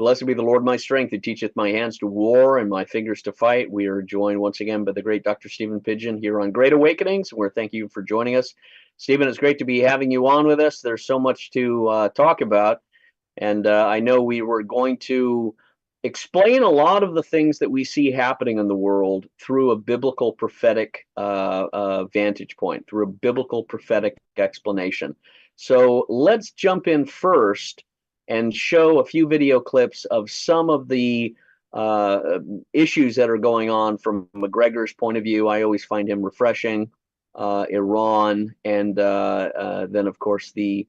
Blessed be the Lord my strength, who teacheth my hands to war and my fingers to fight. We are joined once again by the great Dr. Stephen Pidgeon here on Great Awakenings. We're thank you for joining us. Stephen, it's great to be having you on with us. There's so much to talk about. And I know we were going to explain a lot of the things that we see happening in the world through a biblical prophetic vantage point, through a biblical prophetic explanation. So let's jump in first and show a few video clips of some of the issues that are going on from McGregor's point of view. I always find him refreshing. Iran, and then, of course, the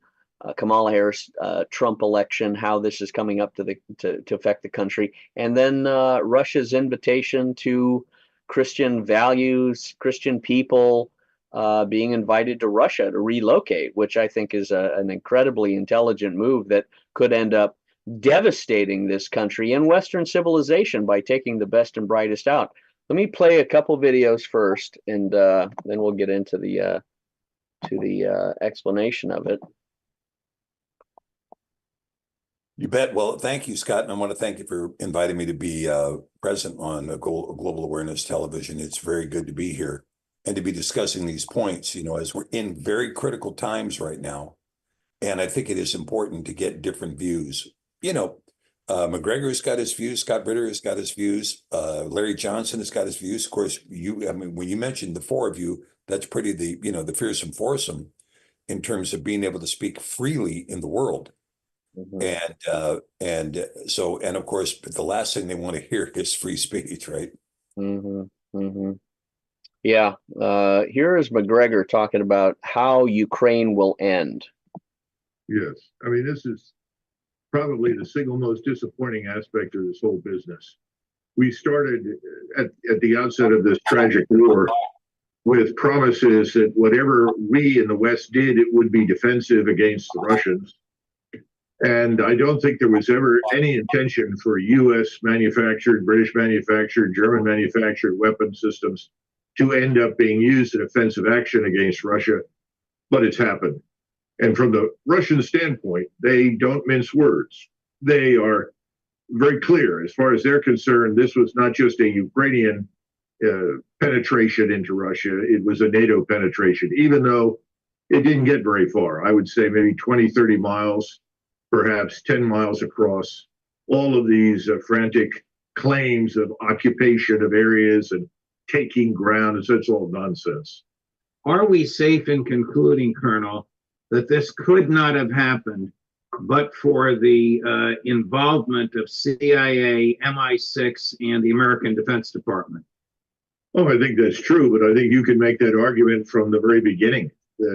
Kamala Harris Trump election, how this is coming up to affect the country, and then Russia's invitation to Christian values, Christian people being invited to Russia to relocate, which I think is an incredibly intelligent move that could end up devastating this country and Western civilization by taking the best and brightest out. Let me play a couple videos first, and then we'll get into the explanation of it. You bet. Well, thank you, Scott. And I want to thank you for inviting me to be present on Global Awareness Television. It's very good to be here and to be discussing these points, you know, as we're in very critical times right now. And I think it is important to get different views. You know, McGregor's got his views. Scott Ritter has got his views. Larry Johnson has got his views. Of course, I mean, when you mentioned the four of you, that's pretty the fearsome foursome in terms of being able to speak freely in the world. Mm-hmm. And of course, the last thing they want to hear is free speech, right? Mm-hmm. Mm-hmm. Yeah. Here is McGregor talking about how Ukraine will end. Yes. I mean, this is probably the single most disappointing aspect of this whole business. We started at the outset of this tragic war with promises that whatever we in the West did, it would be defensive against the Russians. And I don't think there was ever any intention for U.S. manufactured, British manufactured, German manufactured weapon systems to end up being used in offensive action against Russia, but it's happened. And from the Russian standpoint, they don't mince words. They are very clear. As far as they're concerned, this was not just a Ukrainian penetration into Russia, it was a NATO penetration, even though it didn't get very far. I would say maybe 20, 30 miles, perhaps 10 miles across. All of these frantic claims of occupation of areas and taking ground, and so it's all nonsense. Are we safe in concluding, Colonel, that this could not have happened but for the involvement of CIA, MI6, and the American Defense Department? Oh, I think that's true, but I think you can make that argument from the very beginning,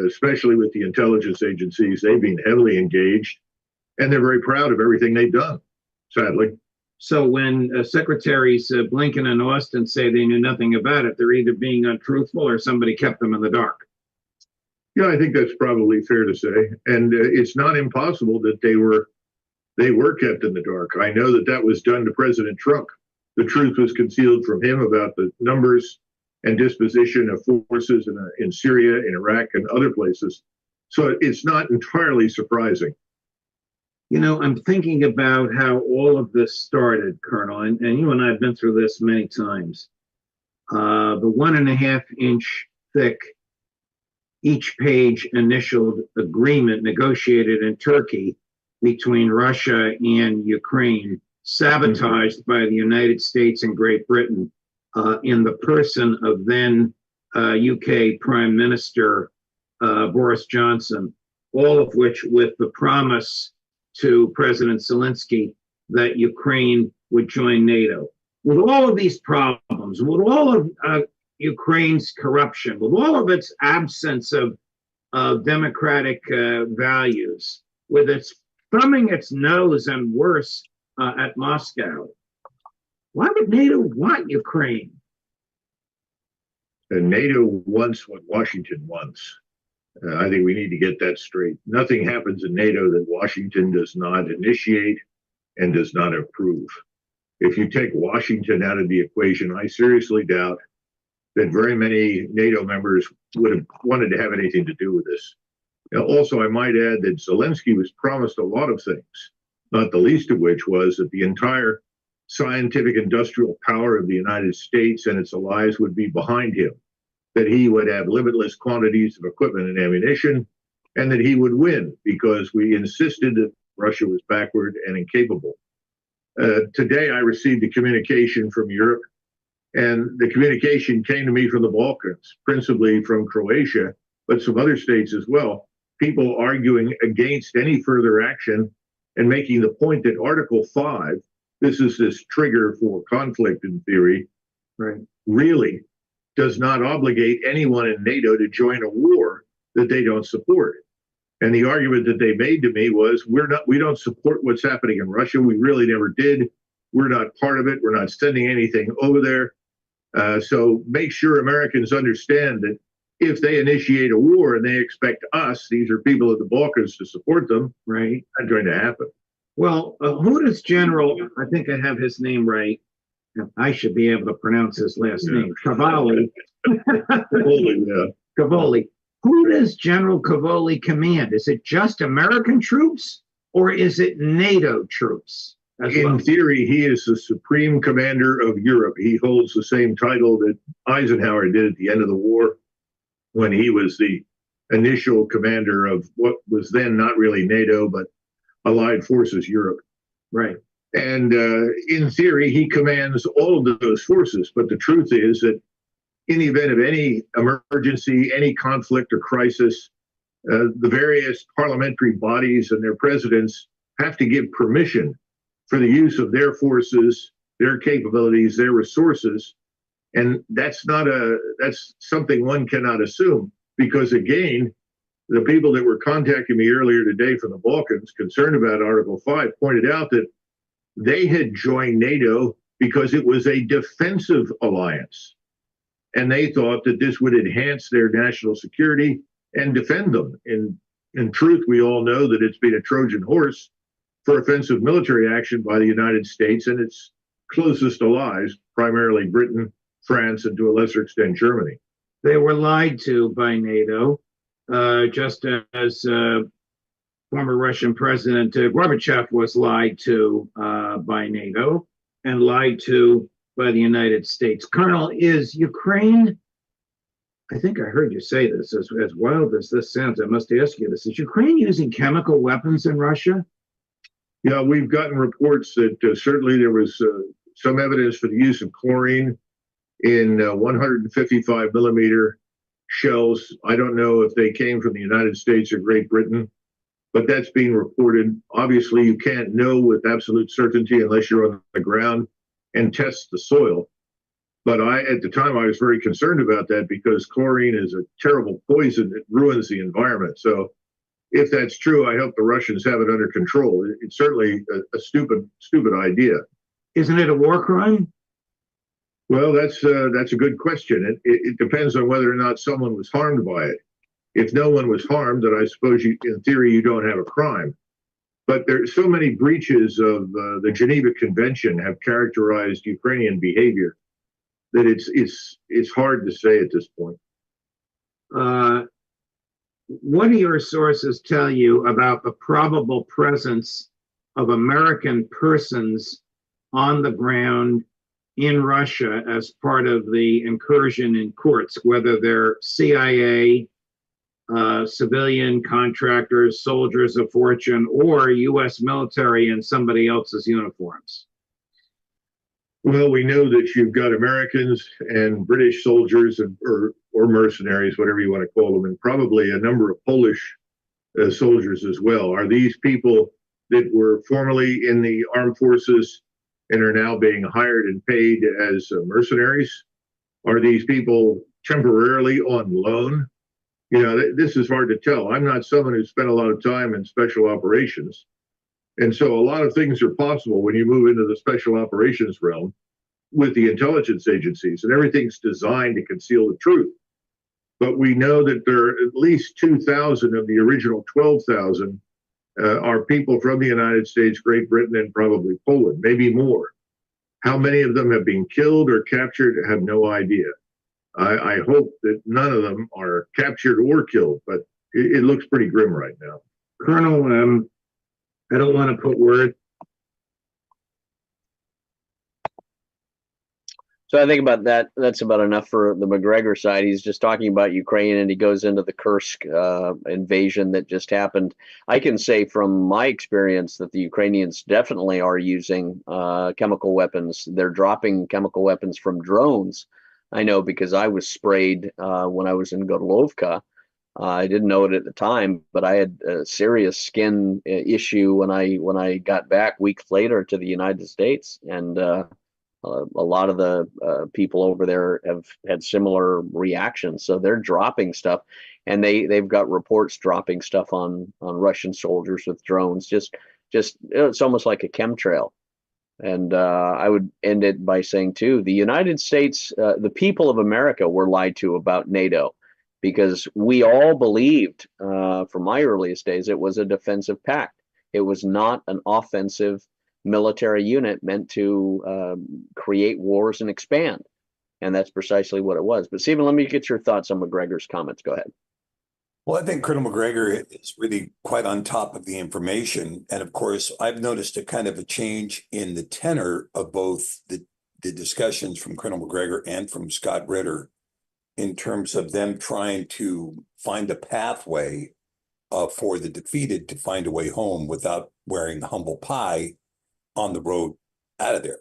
especially with the intelligence agencies. They've been heavily engaged, and they're very proud of everything they've done, sadly. So when Secretaries Blinken and Austin say they knew nothing about it, they're either being untruthful or somebody kept them in the dark. Yeah, I think that's probably fair to say. And it's not impossible that they were kept in the dark. I know that was done to President Trump. The truth was concealed from him about the numbers and disposition of forces in Syria, in Iraq, and other places. So it's not entirely surprising. You know, I'm thinking about how all of this started, Colonel, and you and I have been through this many times. The 1.5 inch thick, each page initialed agreement negotiated in Turkey between Russia and Ukraine, sabotaged by the United States and Great Britain in the person of then UK Prime Minister Boris Johnson, all of which with the promise to President Zelensky that Ukraine would join NATO. With all of these problems, with all of Ukraine's corruption, with all of its absence of democratic values, with its thumbing its nose and worse at Moscow, why would NATO want Ukraine? And NATO wants what Washington wants. I think we need to get that straight. Nothing happens in NATO that Washington does not initiate and does not approve. If you take Washington out of the equation, I seriously doubt that very many NATO members would have wanted to have anything to do with this. Now, also, I might add that Zelensky was promised a lot of things. not the least of which was that the entire scientific industrial power of the United States and its allies would be behind him, that he would have limitless quantities of equipment and ammunition, and that he would win because we insisted that Russia was backward and incapable. Today, I received a communication from Europe, and the communication came to me from the Balkans, principally from Croatia, but some other states as well. People arguing against any further action and making the point that Article 5, this is this trigger for conflict in theory, Right. really does not obligate anyone in NATO to join a war that they don't support. And the argument that they made to me was, we don't support what's happening in Russia. We really never did. We're not part of it. We're not sending anything over there. So make sure Americans understand that if they initiate a war and they expect us, these are people of the Balkans, to support them, Right. not going to happen. Well, who does General, I think I have his name right. I should be able to pronounce his last name, Cavalli. Yeah. Cavalli. Who does General Cavalli command? Is it just American troops or is it NATO troops as well? In theory, he is the supreme commander of Europe. He holds the same title that Eisenhower did at the end of the war, when he was the initial commander of what was then not really NATO, but Allied Forces Europe. Right. And in theory, he commands all of those forces. But the truth is that in the event of any emergency, any conflict or crisis, the various parliamentary bodies and their presidents have to give permission for the use of their forces, their capabilities, their resources. And that's something one cannot assume, because again, the people that were contacting me earlier today from the Balkans concerned about Article 5 pointed out that they had joined NATO because it was a defensive alliance. And they thought that this would enhance their national security and defend them. In truth, we all know that it's been a Trojan horse for offensive military action by the United States and its closest allies, primarily Britain, France, and to a lesser extent, Germany. They were lied to by NATO, just as former Russian President Gorbachev was lied to by NATO and lied to by the United States. Colonel, is Ukraine, I think I heard you say this, as wild as this sounds, I must ask you this, is Ukraine using chemical weapons in Russia? Yeah, we've gotten reports that certainly there was some evidence for the use of chlorine in 155 millimeter shells. I don't know if they came from the United States or Great Britain, but that's being reported. Obviously, you can't know with absolute certainty unless you're on the ground and test the soil. But at the time, I was very concerned about that because chlorine is a terrible poison. It ruins the environment. So if that's true, I hope the Russians have it under control. It's certainly a stupid idea. Isn't it a war crime? Well, that's a good question. It depends on whether or not someone was harmed by it. If no one was harmed, then I suppose in theory, you don't have a crime. But there's so many breaches of the Geneva Convention have characterized Ukrainian behavior that it's hard to say at this point. What do your sources tell you about the probable presence of American persons on the ground in Russia as part of the incursion in Kursk, whether they're CIA, civilian contractors, soldiers of fortune, or U.S. military in somebody else's uniforms? Well, we know that you've got Americans and British soldiers or mercenaries, whatever you want to call them, and probably a number of Polish soldiers as well. Are these people that were formerly in the armed forces and are now being hired and paid as mercenaries? Are these people temporarily on loan? You know, this is hard to tell. I'm not someone who spent a lot of time in special operations. And so a lot of things are possible when you move into the special operations realm with the intelligence agencies, and everything's designed to conceal the truth. But we know that there are at least 2,000 of the original 12,000 are people from the United States, Great Britain, and probably Poland, maybe more. How many of them have been killed or captured? I have no idea. I hope that none of them are captured or killed, but it looks pretty grim right now. Colonel, I don't want to put word. So I think about that. That's about enough for the McGregor side. He's just talking about Ukraine, and he goes into the Kursk invasion that just happened. I can say from my experience that the Ukrainians definitely are using chemical weapons. They're dropping chemical weapons from drones. I know because I was sprayed when I was in Godlovka. I didn't know it at the time, but I had a serious skin issue when I got back weeks later to the United States, and a lot of the people over there have had similar reactions. So they're dropping stuff, and they've got reports dropping stuff on Russian soldiers with drones. Just it's almost like a chemtrail. And I would end it by saying too, the United States, the people of America were lied to about NATO, because we all believed from my earliest days it was a defensive pact. It was not an offensive military unit meant to create wars and expand. And that's precisely what it was. But Stephen, let me get your thoughts on McGregor's comments. Go ahead. Well, I think Colonel McGregor is really quite on top of the information. And of course, I've noticed a kind of a change in the tenor of both the discussions from Colonel McGregor and from Scott Ritter in terms of them trying to find a pathway for the defeated to find a way home without wearing humble pie on the road out of there.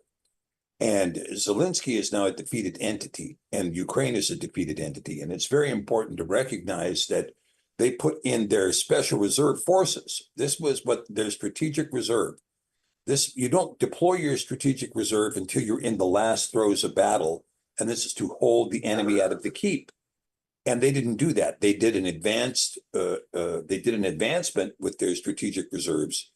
And Zelensky is now a defeated entity, and Ukraine is a defeated entity. And it's very important to recognize that they put in their special reserve forces. This was what their strategic reserve. This, you don't deploy your strategic reserve until you're in the last throes of battle, and this is to hold the enemy out of the keep. And they didn't do that. They did an advancement with their strategic reserves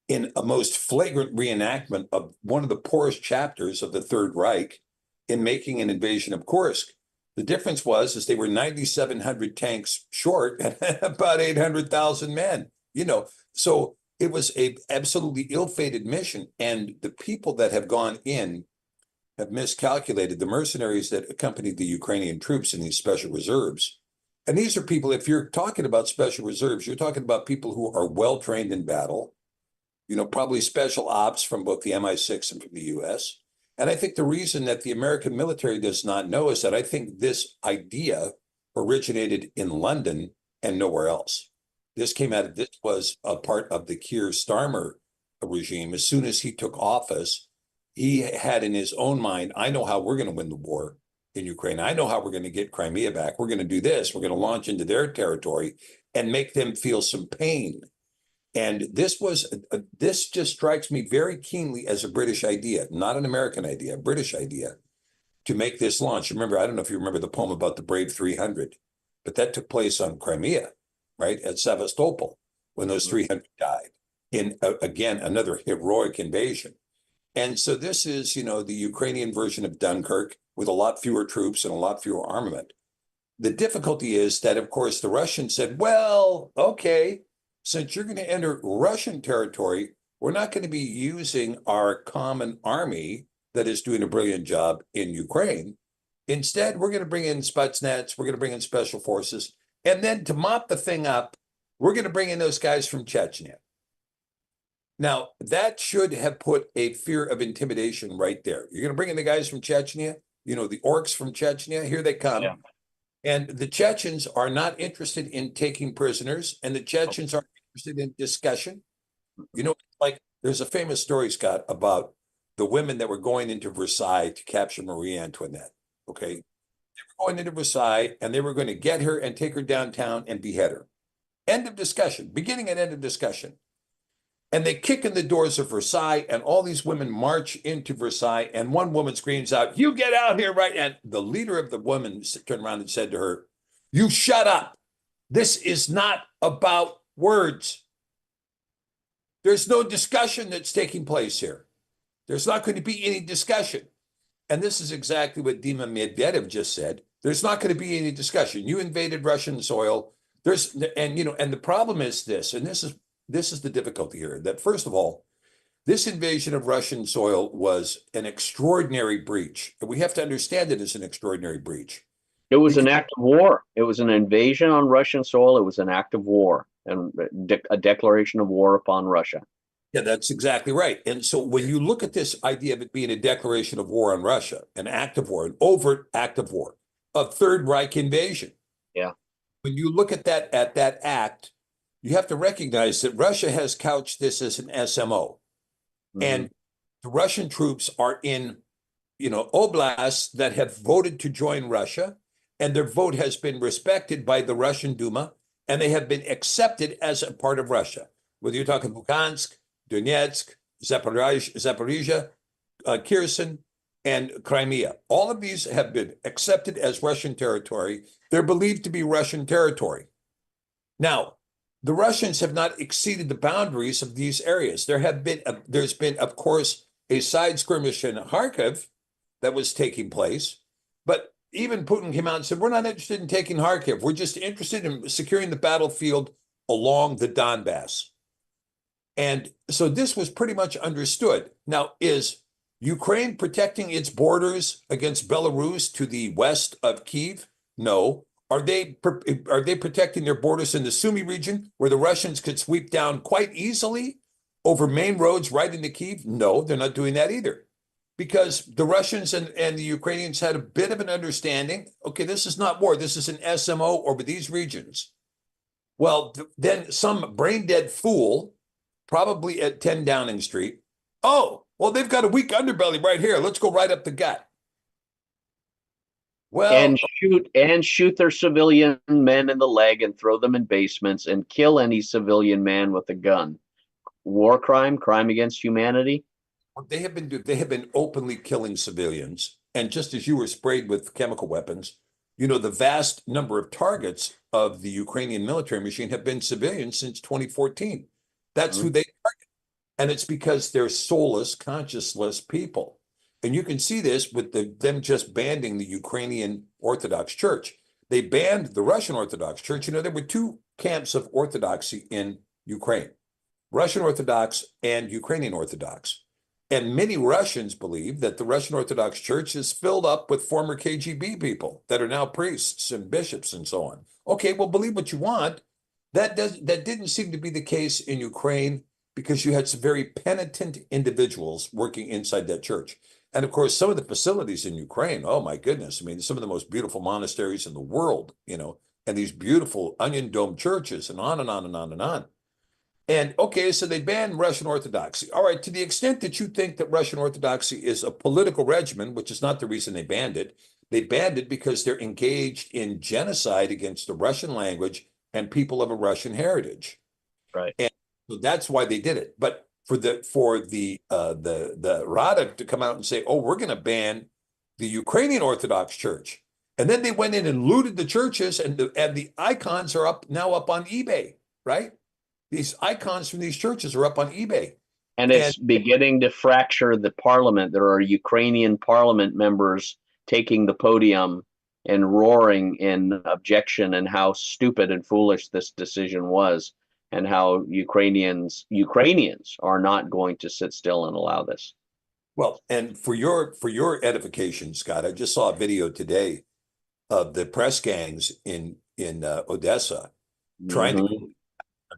in a most flagrant reenactment of one of the poorest chapters of the Third Reich in making an invasion of Kursk. The difference was they were 9,700 tanks short and about 800,000 men. So it was a absolutely ill-fated mission, and the people that have gone in have miscalculated. The mercenaries that accompanied the Ukrainian troops in these special reserves. And these are people, if you're talking about special reserves, you're talking about people who are well-trained in battle, probably special ops from both the MI6 and from the US. And I think the reason that the American military does not know is that I think this idea originated in London and nowhere else. This was a part of the Keir Starmer regime. As soon as he took office, he had in his own mind, I know how we're going to win the war in Ukraine. I know how we're going to get Crimea back. We're going to do this. We're going to launch into their territory and make them feel some pain. And this just strikes me very keenly as a British idea, not an American idea, a British idea to make this launch. Remember, I don't know if you remember the poem about the Brave 300, but that took place on Crimea, right, at Sevastopol, when those 300 died in, again, another heroic invasion. And so this is, the Ukrainian version of Dunkirk with a lot fewer troops and a lot fewer armament. The difficulty is that, of course, the Russians said, well, okay, since you're going to enter Russian territory, we're not going to be using our common army that is doing a brilliant job in Ukraine. Instead, we're going to bring in Spetsnaz, we're going to bring in special forces, and then to mop the thing up, we're going to bring in those guys from Chechnya. Now, that should have put a fear of intimidation right there. You're going to bring in the guys from Chechnya, the orcs from Chechnya, here they come. Yeah. And the Chechens are not interested in taking prisoners, and the Chechens are interested in discussion. Like there's a famous story, Scott, about the women that were going into Versailles to capture Marie Antoinette. Okay. They were going into Versailles, and they were going to get her and take her downtown and behead her. End of discussion, beginning and end of discussion. And they kick in the doors of Versailles, and all these women march into Versailles, and one woman screams out, "You get out here right now." And the leader of the women turned around and said to her, "You shut up. This is not about words. There's no discussion that's taking place here. There's not going to be any discussion." And this is exactly what Dima Medvedev just said. There's not going to be any discussion. You invaded Russian soil. And the problem is this, and this is the difficulty here, that first of all, this invasion of Russian soil was an extraordinary breach. And we have to understand it as an extraordinary breach. It was an act of war. It was an invasion on Russian soil. It was an act of war and a declaration of war upon Russia. Yeah, that's exactly right. And so when you look at this idea of it being a declaration of war on Russia, an act of war, an overt act of war, a Third Reich invasion, Yeah. when you look at that act, you have to recognize that Russia has couched this as an SMO. Mhm. And the Russian troops are in, oblasts that have voted to join Russia, and their vote has been respected by the Russian Duma, and they have been accepted as a part of Russia. Whether you're talking Lugansk, Donetsk, Zaporizhia, Kherson, and Crimea, all of these have been accepted as Russian territory. They're believed to be Russian territory. Now, the Russians have not exceeded the boundaries of these areas. There's been, of course, a side skirmish in Kharkiv that was taking place, but even Putin came out and said, "We're not interested in taking Kharkiv. We're just interested in securing the battlefield along the Donbass." And so this was pretty much understood. Now, is Ukraine protecting its borders against Belarus to the west of Kyiv? No. Are they protecting their borders in the Sumy region where the Russians could sweep down quite easily over main roads right into Kyiv? No, they're not doing that either. Because the Russians and the Ukrainians had a bit of an understanding. Okay, this is not war. This is an SMO over these regions. Well, then some brain dead fool, probably at 10 Downing Street, oh, well, they've got a weak underbelly right here. Let's go right up the gut. Well, and shoot their civilian men in the leg and throw them in basements and kill any civilian man with a gun. War crime, crime against humanity. they have been openly killing civilians. And just as you were sprayed with chemical weapons, the vast number of targets of the Ukrainian military machine have been civilians since 2014. That's who they target. And it's because they're soulless, conscienceless people. And you can see this with them just banning the Ukrainian Orthodox Church. They banned the Russian Orthodox Church. There were two camps of Orthodoxy in Ukraine, Russian Orthodox and Ukrainian Orthodox. And many Russians believe that the Russian Orthodox Church is filled up with former KGB people that are now priests and bishops and so on. Okay, well, believe what you want. That didn't seem to be the case in Ukraine because you had some very penitent individuals working inside that church. And of course, some of the facilities in Ukraine, oh my goodness, I mean, some of the most beautiful monasteries in the world, and these beautiful onion dome churches and on and on and on and on. And okay, so they banned Russian Orthodoxy. All right, to the extent that you think that Russian Orthodoxy is a political regimen, which is not the reason they banned it because they're engaged in genocide against the Russian language and people of a Russian heritage. Right. And so that's why they did it. But for the Rada to come out and say, "Oh, we're going to ban the Ukrainian Orthodox Church," and then they went in and looted the churches, and the icons are up on eBay, right? These icons from these churches are up on eBay. And it's beginning to fracture the parliament. There are Ukrainian parliament members taking the podium and roaring in objection and how stupid and foolish this decision was, and how Ukrainians are not going to sit still and allow this. Well, and for your edification, Scott, I just saw a video today of the press gangs in Odessa trying to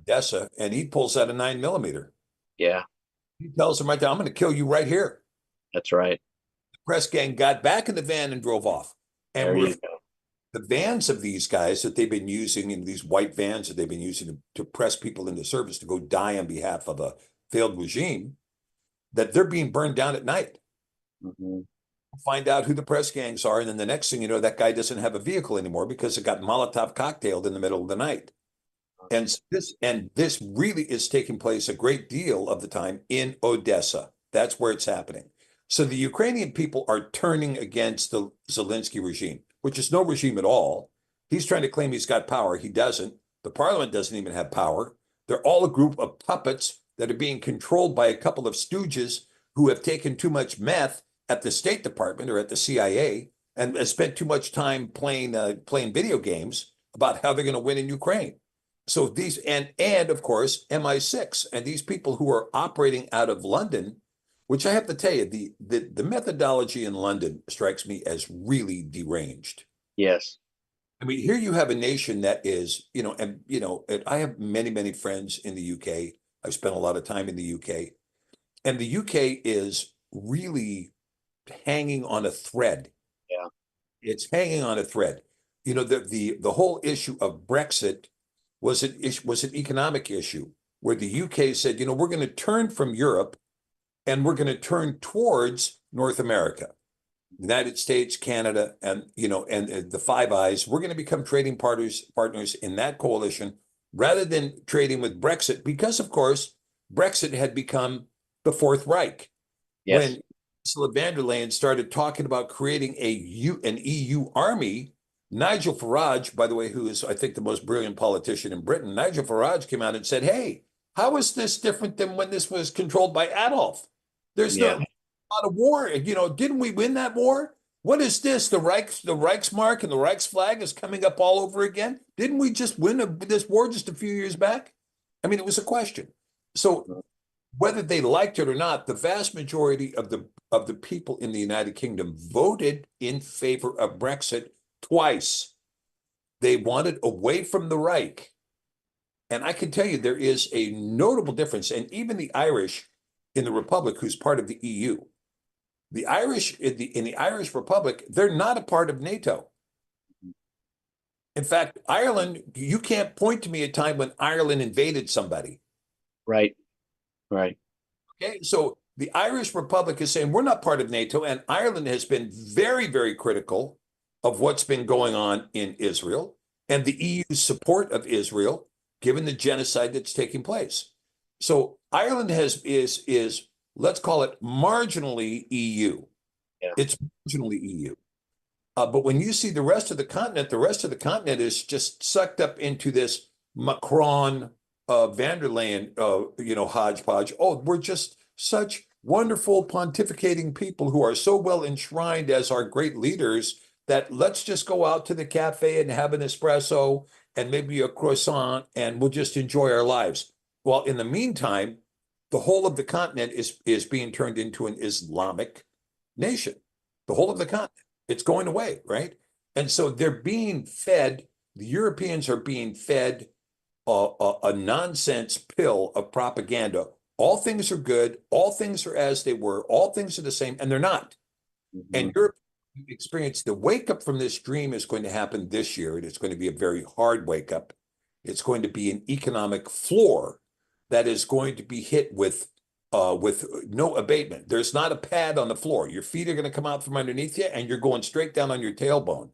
Odessa, and he pulls out a 9mm. Yeah, he tells them right there, "I'm going to kill you right here." That's right. The press gang got back in the van and drove off. And there you go. The vans of these guys that they've been using, in these white vans that they've been using to press people into service to go die on behalf of a failed regime, that they're being burned down at night. Find out who the press gangs are, and then the next thing you know, that guy doesn't have a vehicle anymore because it got Molotov cocktailed in the middle of the night. And this really is taking place a great deal of the time in Odessa. That's where it's happening. So the Ukrainian people are turning against the Zelensky regime, which is no regime at all. He's trying to claim he's got power. He doesn't. The parliament doesn't even have power. They're all a group of puppets that are being controlled by a couple of stooges who have taken too much meth at the State Department or at the CIA and have spent too much time playing video games about how they're going to win in Ukraine. So these and of course MI6 and these people who are operating out of London, which I have to tell you, the methodology in London strikes me as really deranged. Yes. I mean, here you have a nation that is, and I have many friends in the UK. I've spent a lot of time in the UK, and the UK is really hanging on a thread. Yeah. It's hanging on a thread. You know, the whole issue of Brexit was an economic issue where the UK said, you know, we're going to turn from Europe and we're going to turn towards North America, United States, Canada, and you know, and the Five Eyes. We're going to become trading partners in that coalition rather than trading with Brexit, because of course Brexit had become the Fourth Reich. Yes. When Ursula von der Leyen started talking about creating an EU army, Nigel Farage, by the way, who is, I think, the most brilliant politician in Britain, Nigel Farage came out and said, hey, how is this different than when this was controlled by Adolf? There's Yeah. no lot of war. You know, didn't we win that war? What is this? The Reichsmark and the Reichsflag is coming up all over again. Didn't we just win this war just a few years back? I mean, it was a question. So whether they liked it or not, the vast majority of the people in the United Kingdom voted in favor of Brexit twice. They wanted away from the Reich. And I can tell you there is a notable difference. And even the Irish in the Republic, who's part of the EU, the Irish in the Irish Republic, they're not a part of NATO. In fact, Ireland, you can't point to me a time when Ireland invaded somebody. Right. Right. Okay, so the Irish Republic is saying we're not part of NATO, and Ireland has been very, very critical of what's been going on in Israel and the EU's support of Israel, given the genocide that's taking place. So Ireland is let's call it marginally EU. Yeah. It's marginally EU. But when you see the rest of the continent is just sucked up into this Macron, van der Leyen, hodgepodge. Oh, we're just such wonderful pontificating people who are so well enshrined as our great leaders that let's just go out to the cafe and have an espresso and maybe a croissant and we'll just enjoy our lives. Well, in the meantime, the whole of the continent is being turned into an Islamic nation. The whole of the continent. It's going away, right? And so they're being fed, the Europeans are being fed a nonsense pill of propaganda. All things are good, all things are as they were, all things are the same, and they're not. Mm-hmm. And Europe experience the wake up from this dream is going to happen this year. And it's going to be a very hard wake up. It's going to be an economic floor that is going to be hit with no abatement. There's not a pad on the floor. Your feet are going to come out from underneath you and you're going straight down on your tailbone.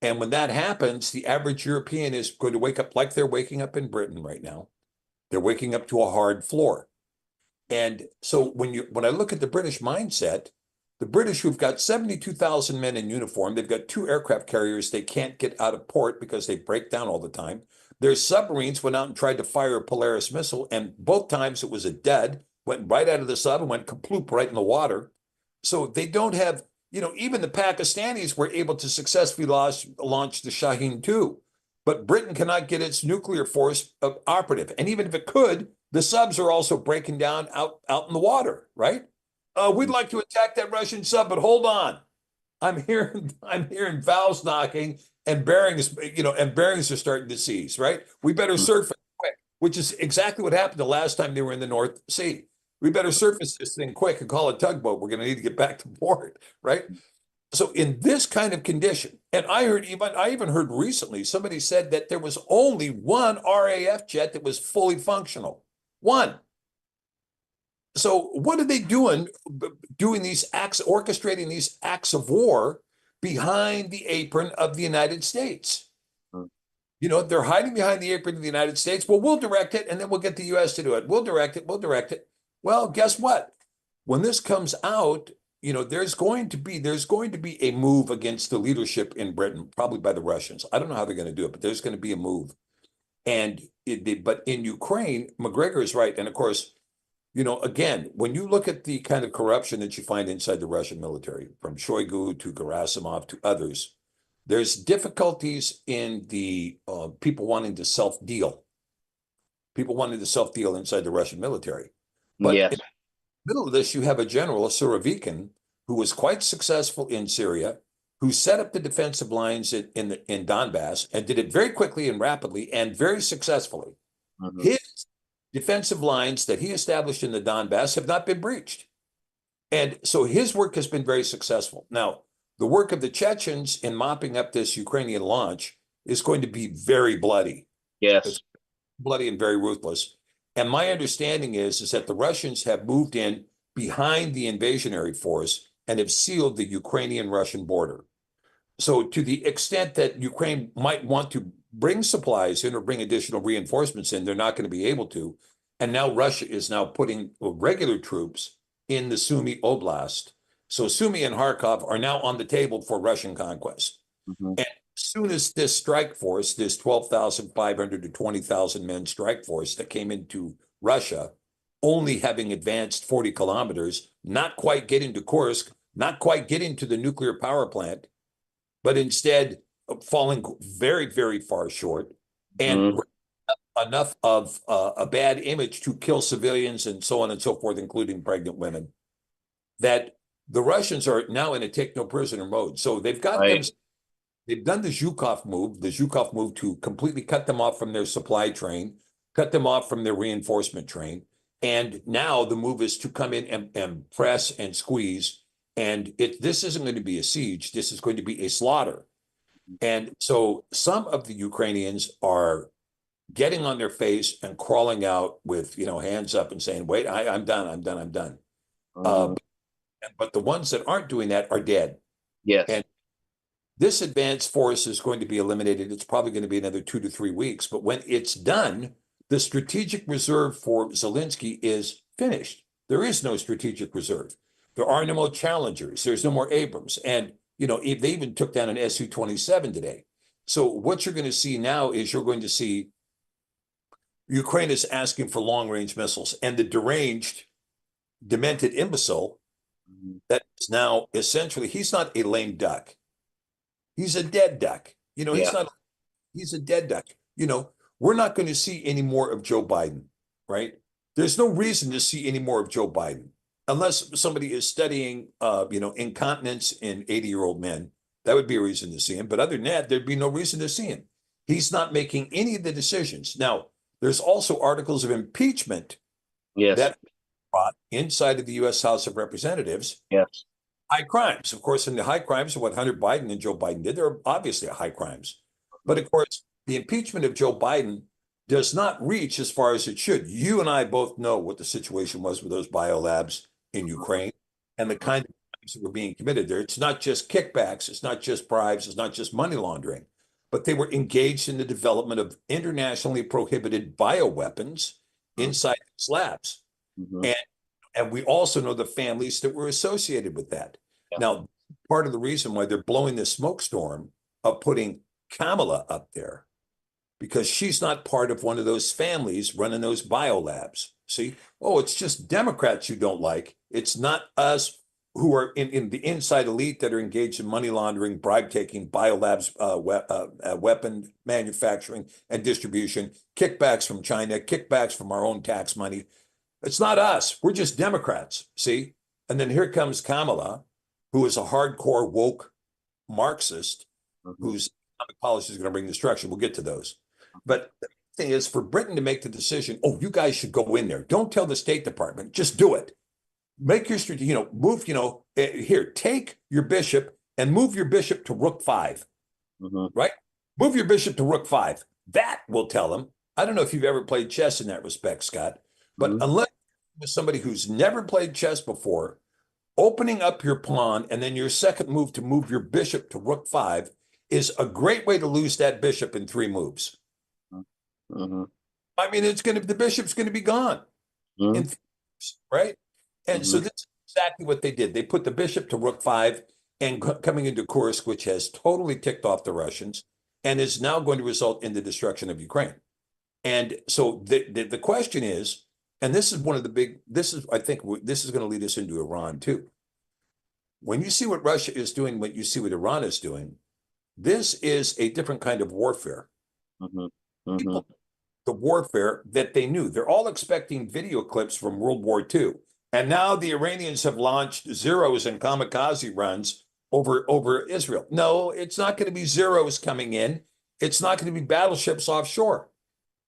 And when that happens, the average European is going to wake up like they're waking up in Britain right now. They're waking up to a hard floor. And so when I look at the British mindset, the British, who've got 72,000 men in uniform, they've got 2 aircraft carriers they can't get out of port because they break down all the time. Their submarines went out and tried to fire a Polaris missile, and both times it was a dud. Went right out of the sub and went kaploop right in the water. So they don't have, even the Pakistanis were able to successfully launch the Shaheen 2. But Britain cannot get its nuclear force operative. And even if it could, the subs are also breaking down out in the water, right? We'd like to attack that Russian sub, but hold on. I'm hearing valves knocking and bearings, and bearings are starting to seize, right? We better surface quick, which is exactly what happened the last time they were in the North Sea. We better surface this thing quick and call it tugboat. We're going to need to get back to port, right? So in this kind of condition, and I even heard recently, somebody said that there was only one RAF jet that was fully functional. One. So what are they doing these acts, orchestrating these acts of war behind the apron of the United States? They're hiding behind the apron of the United States. Well, we'll direct it, and then we'll get the U.S. to do it. We'll direct it. Well, guess what? When this comes out, there's going to be a move against the leadership in Britain, probably by the Russians. I don't know how they're going to do it, but there's going to be a move. But in Ukraine, McGregor is right. And of course, again, when you look at the kind of corruption that you find inside the Russian military, from Shoigu to Gerasimov to others, there's difficulties in the people wanting to self-deal. People wanting to self-deal inside the Russian military. But yes. in the middle of this, you have a general, Surovikin, who was quite successful in Syria, who set up the defensive lines in Donbass and did it very quickly and rapidly and very successfully. Mm-hmm. defensive lines that he established in the Donbass have not been breached. And so his work has been very successful. Now, the work of the Chechens in mopping up this Ukrainian launch is going to be very bloody. Yes. It's bloody and very ruthless. And my understanding is that the Russians have moved in behind the invasionary force and have sealed the Ukrainian-Russian border. So to the extent that Ukraine might want to bring supplies in or bring additional reinforcements in, they're not going to be able to. And now Russia is now putting regular troops in the Sumy Oblast. So Sumy and Kharkov are now on the table for Russian conquest. Mm-hmm. And as soon as this strike force, this 12,500 to 20,000 men strike force that came into Russia, only having advanced 40 kilometers, not quite getting to Kursk, not quite getting to the nuclear power plant, but instead falling very, very far short, and enough of a bad image to kill civilians and so on and so forth, including pregnant women, that the Russians are now in a take no prisoner mode. So they've got them. They've done the Zhukov move to completely cut them off from their supply train, cut them off from their reinforcement train. And now the move is to come in and press and squeeze. And this isn't going to be a siege. This is going to be a slaughter. And so some of the Ukrainians are getting on their face and crawling out with, hands up and saying, wait, I'm done. But the ones that aren't doing that are dead. Yes. And this advanced force is going to be eliminated. It's probably going to be another 2 to 3 weeks. But when it's done, the strategic reserve for Zelensky is finished. There is no strategic reserve. There are no more Challengers. There's no more Abrams. And, they even took down an Su-27 today. So what you're going to see now is you're going to see Ukraine is asking for long-range missiles. And the deranged, demented imbecile that is now essentially, he's not a lame duck. He's a dead duck. He's a dead duck. We're not going to see any more of Joe Biden, right? There's no reason to see any more of Joe Biden unless somebody is studying, incontinence in 80-year-old men. That would be a reason to see him. But other than that, there'd be no reason to see him. He's not making any of the decisions. Now, there's also articles of impeachment that brought inside of the U.S. House of Representatives. Yes. High crimes. Of course, in the high crimes of what Hunter Biden and Joe Biden did, there are obviously high crimes. But of course, the impeachment of Joe Biden does not reach as far as it should. You and I both know what the situation was with those biolabs in Ukraine and the kind of crimes that were being committed there. It's not just kickbacks. It's not just bribes. It's not just money laundering. But they were engaged in the development of internationally prohibited bioweapons inside these labs. And we also know the families that were associated with that. Yeah. Now, part of the reason why they're blowing this smoke storm of putting Kamala up there, because she's not part of one of those families running those biolabs. See, it's just Democrats you don't like. It's not us who are in the inside elite that are engaged in money laundering, bribe taking, biolabs, weapon manufacturing and distribution, kickbacks from China, kickbacks from our own tax money. It's not us. We're just Democrats, see? And then here comes Kamala, who is a hardcore woke Marxist, whose economic policy is going to bring destruction. We'll get to those. But the thing is, for Britain to make the decision, you guys should go in there. Don't tell the State Department. Just do it. Make your, move, here, take your bishop and move your bishop to Rook 5, right? Move your bishop to Rook 5. That will tell them. I don't know if you've ever played chess in that respect, Scott, but unless you're somebody who's never played chess before, opening up your pawn and then your second move to move your bishop to Rook 5 is a great way to lose that bishop in 3 moves. I mean, the bishop's going to be gone, in 3 moves, right? And so this is exactly what they did. They put the bishop to Rook 5 and coming into Kursk, which has totally ticked off the Russians and is now going to result in the destruction of Ukraine. And so the question is, and this is one of the big, I think this is going to lead us into Iran too. When you see what Russia is doing, what you see what Iran is doing, this is a different kind of warfare. People, the warfare that they knew. They're all expecting video clips from World War II. And now the Iranians have launched Zeros and kamikaze runs over Israel. No, it's not going to be Zeros coming in. It's not going to be battleships offshore.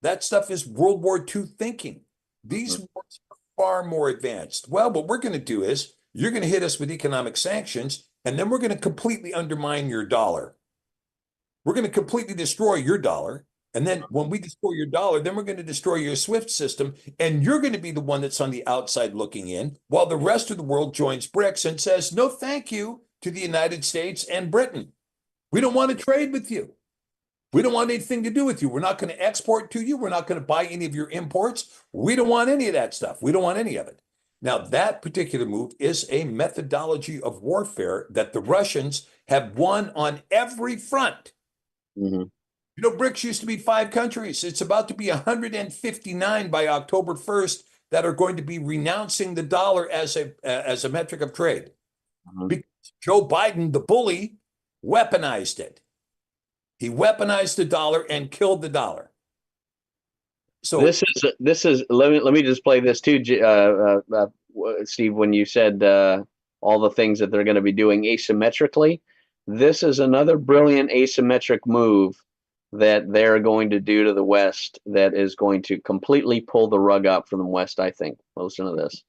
That stuff is World War II thinking. These wars are far more advanced. Well, what we're going to do is you're going to hit us with economic sanctions, and then we're going to completely undermine your dollar. We're going to completely destroy your dollar. And then when we destroy your dollar, then we're going to destroy your SWIFT system. And you're going to be the one that's on the outside looking in, while the rest of the world joins BRICS and says, no, thank you to the United States and Britain. We don't want to trade with you. We don't want anything to do with you. We're not going to export to you. We're not going to buy any of your imports. We don't want any of that stuff. We don't want any of it. Now, that particular move is a methodology of warfare that the Russians have won on every front. Mm-hmm. You know, BRICS used to be 5 countries. It's about to be 159 by October 1st that are going to be renouncing the dollar as a metric of trade. Mm-hmm. Because Joe Biden, the bully, weaponized it. He weaponized the dollar and killed the dollar. So this is let me just play this too, Steve. When you said all the things that they're going to be doing asymmetrically, this is another brilliant asymmetric move that they're going to do to the West that is going to completely pull the rug out from the West, I think. Listen to this.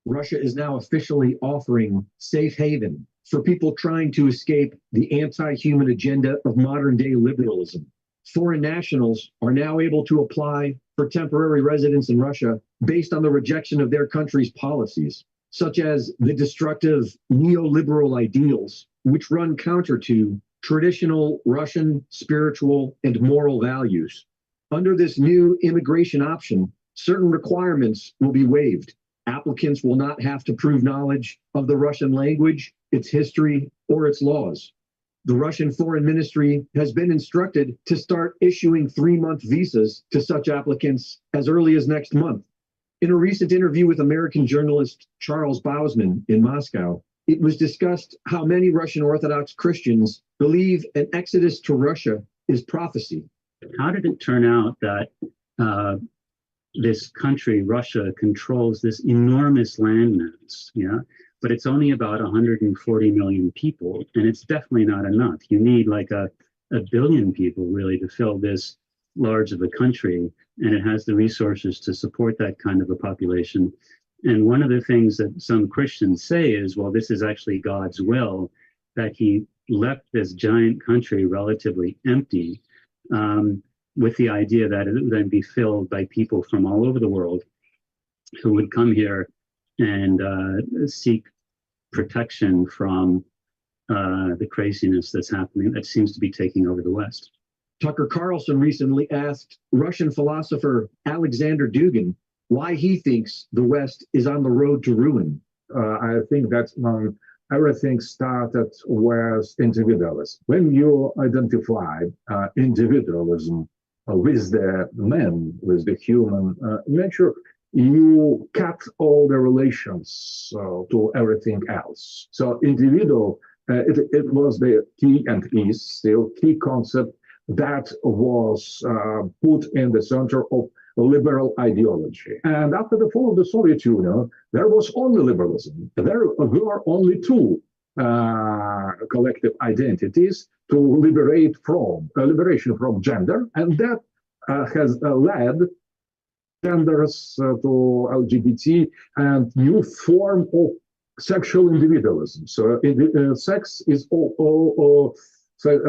Russia is now officially offering safe haven for people trying to escape the anti-human agenda of modern-day liberalism. Foreign nationals are now able to apply for temporary residence in Russia based on the rejection of their country's policies, such as the destructive neoliberal ideals, which run counter to traditional Russian spiritual and moral values. Under this new immigration option, certain requirements will be waived. Applicants will not have to prove knowledge of the Russian language, its history, or its laws. The Russian Foreign Ministry has been instructed to start issuing 3-month visas to such applicants as early as next month. In a recent interview with American journalist Charles Bausman in Moscow, it was discussed how many Russian Orthodox Christians believe an exodus to Russia is prophecy. How did it turn out that this country, Russia, controls this enormous landmass, but it's only about 140 million people, and it's definitely not enough. You need like a billion people really to fill this large of a country, and it has the resources to support that kind of a population. And one of the things that some Christians say is, well, this is actually God's will, that he left this giant country relatively empty, with the idea that it would then be filled by people from all over the world who would come here and seek protection from the craziness that's happening, that seems to be taking over the West. Tucker Carlson recently asked Russian philosopher Alexander Dugin why he thinks the West is on the road to ruin. I think that everything started with individualism. When you identify individualism with the man, with the human nature, you cut all the relations to everything else. So individual, it was the key and is still key concept that was put in the center of liberal ideology. And after the fall of the Soviet Union, there was only liberalism. There were only 2 collective identities to liberation from gender, and that has led genders to LGBT and new form of sexual individualism. So sex is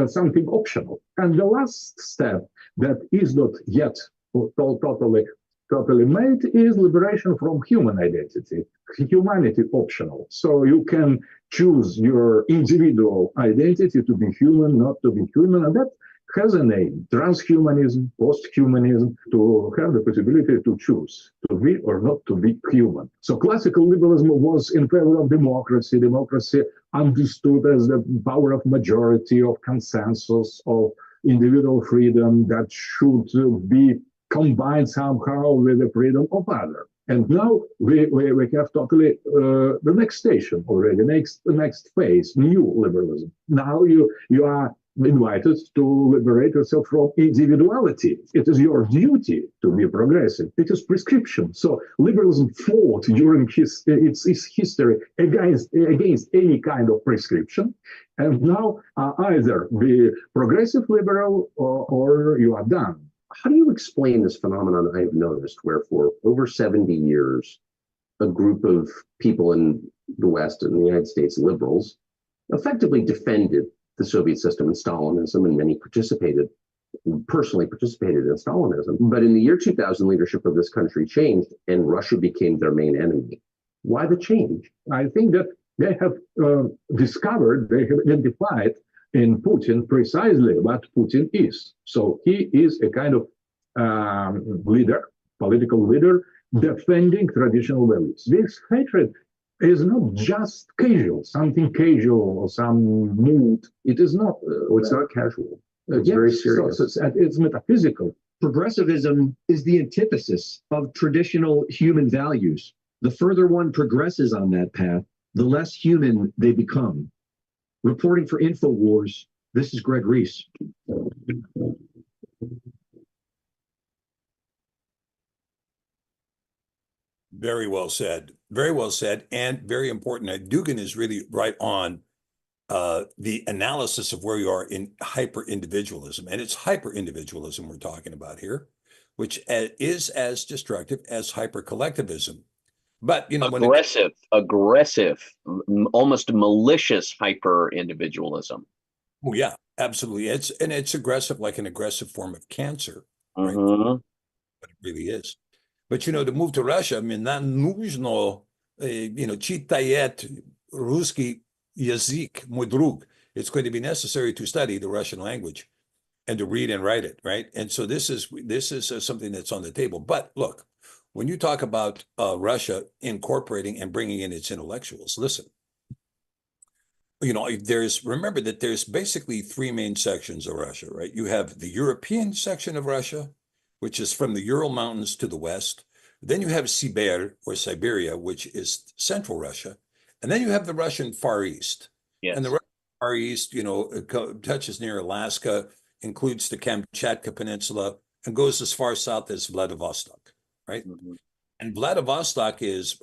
something optional. And the last step that is not yet totally made is liberation from human identity, humanity optional. So you can choose your individual identity to be human, not to be human, and that has a name: transhumanism, posthumanism, to have the possibility to choose to be or not to be human. So classical liberalism was in favor of democracy. Democracy understood as the power of majority, of consensus, of individual freedom that should be combined somehow with the freedom of others. And now we have totally the next station already, the next phase, new liberalism. Now you are invited to liberate yourself from individuality. It is your duty to be progressive. It is prescription. So liberalism fought during its history against any kind of prescription. And now either be progressive liberal or you are done. How do you explain this phenomenon I have noticed where for over 70 years, a group of people in the West and the United States, liberals, effectively defended the Soviet system and Stalinism, and many personally participated in Stalinism. But in the year 2000, leadership of this country changed and Russia became their main enemy. Why the change? I think that they have discovered, they have identified in Putin precisely what Putin is. So he is a kind of leader, political leader, defending traditional values. This hatred is not just casual, something casual or some mood. It is not. It's not casual. It's very serious. So it's metaphysical. Progressivism is the antithesis of traditional human values. The further one progresses on that path, the less human they become. Reporting for InfoWars, this is Greg Reese. Very well said. Very well said, and very important. Dugan is really right on the analysis of where you are in hyper-individualism. And it's hyper-individualism we're talking about here, which is as destructive as hyper-collectivism. But, you know, aggressive, almost malicious hyper-individualism. Oh, yeah, absolutely. It's aggressive, like an aggressive form of cancer, right? But it really is. But, you know, to move to Russia, I mean, нам нужно, читать русский язык, мой друг. It's going to be necessary to study the Russian language and to read and write it, right? And so this is something that's on the table. But look, when you talk about Russia incorporating and bringing in its intellectuals, listen, you know, remember that there's basically three main sections of Russia, right? You have the European section of Russia, which is from the Ural Mountains to the west. Then you have Sibir or Siberia, which is central Russia. And then you have the Russian Far East. Yes. And the Russian Far East, you know, touches near Alaska, includes the Kamchatka Peninsula, and goes as far south as Vladivostok, right? And Vladivostok is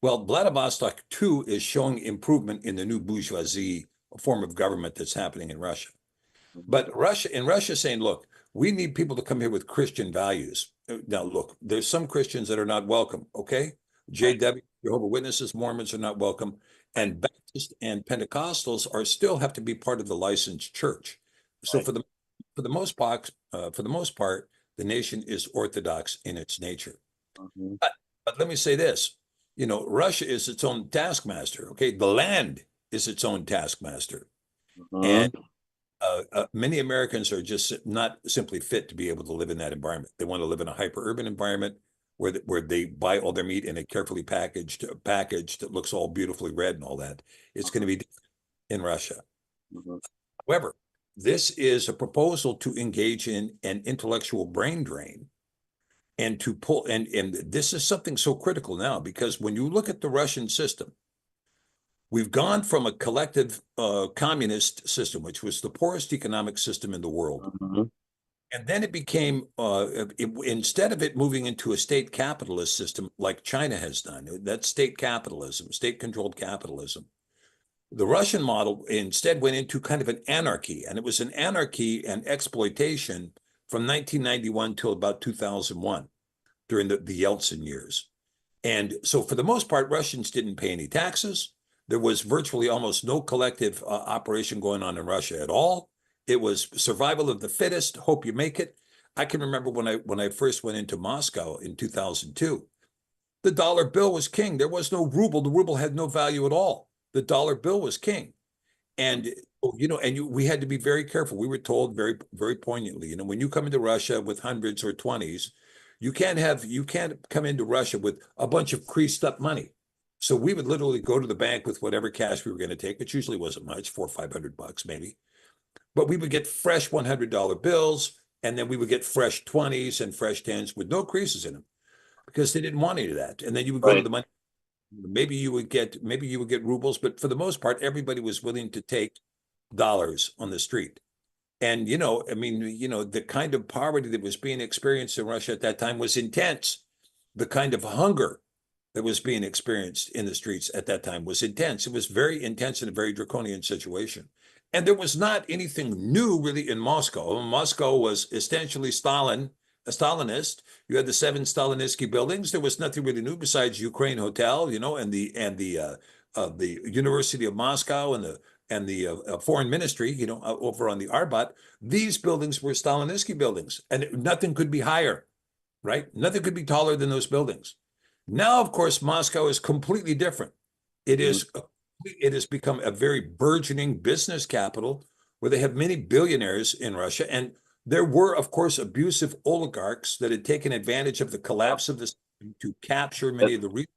Vladivostok too is showing improvement in the new bourgeoisie form of government that's happening in Russia. But Russia saying, look, we need people to come here with Christian values. Now, look, there's some Christians that are not welcome, okay? JW, Jehovah's Witnesses, Mormons are not welcome. And Baptists and Pentecostals still have to be part of the licensed church. So for the most part, the nation is Orthodox in its nature. But let me say this, you know, Russia is its own taskmaster, okay? The land is its own taskmaster. And many Americans are just not simply fit to be able to live in that environment. They want to live in a hyper-urban environment where they buy all their meat in a carefully package that looks all beautifully red and all that. It's going to be different in Russia. However, this is a proposal to engage in an intellectual brain drain and to pull, and this is something so critical now, because when you look at the Russian system, we've gone from a collective communist system, which was the poorest economic system in the world. And then it became, instead of it moving into a state capitalist system like China has done, that's state capitalism, state-controlled capitalism. The Russian model instead went into kind of an anarchy, and it was an anarchy and exploitation from 1991 till about 2001, during the Yeltsin years. And so for the most part, Russians didn't pay any taxes. There was virtually almost no collective operation going on in Russia at all. It was survival of the fittest, hope you make it. I can remember when I first went into Moscow in 2002, the dollar bill was king. There was no ruble. The ruble had no value at all. The dollar bill was king. And, you know, we had to be very careful. We were told very, very poignantly, you know, when you come into Russia with hundreds or 20s, you can't come into Russia with a bunch of creased up money. So we would literally go to the bank with whatever cash we were going to take, which usually wasn't much, $400 or $500 maybe. But we would get fresh $100 bills, and then we would get fresh 20s and fresh 10s with no creases in them, because they didn't want any of that. And then you would go to the money. Maybe you would get rubles, but for the most part, everybody was willing to take dollars on the street. And, you know, I mean, you know, the kind of poverty that was being experienced in Russia at that time was intense. The kind of hunger that was being experienced in the streets at that time was intense. It was very intense and a very draconian situation. And there was not anything new really in Moscow. Moscow was essentially a Stalinist. You had the 7 Stalinisky buildings. There was nothing really new besides Ukraine Hotel, and the University of Moscow and the Foreign Ministry, over on the Arbat. These buildings were Stalinisky buildings, and nothing could be higher, right? Nothing could be taller than those buildings. Now, of course, Moscow is completely different. It has become a very burgeoning business capital where they have many billionaires in Russia. And there were, of course, abusive oligarchs that had taken advantage of the collapse of the system to capture many of the resources.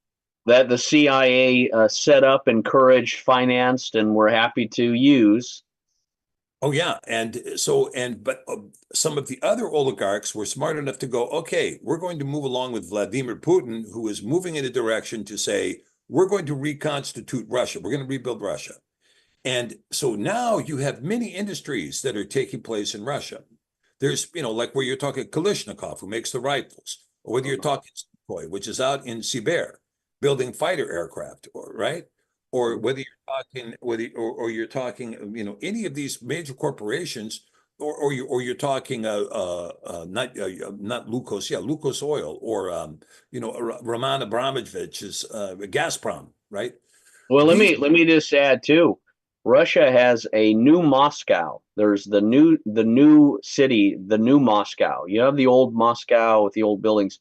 That the CIA set up, encouraged, financed, and were happy to use. Oh, yeah. But some of the other oligarchs were smart enough to go, okay, we're going to move along with Vladimir Putin, who is moving in a direction to say, we're going to reconstitute Russia. We're going to rebuild Russia. And so now you have many industries that are taking place in Russia. There's, like where you're talking Kalashnikov, who makes the rifles, or whether you're talking Sukhoi, which is out in Sibir, building fighter aircraft, right? Or whether you're talking, any of these major corporations, or you're talking not Lukos Oil, or Roman Abramovich's Gazprom, right? Well, let me just add too. Russia has a new Moscow. There's the new city, the new Moscow. You have the old Moscow with the old buildings,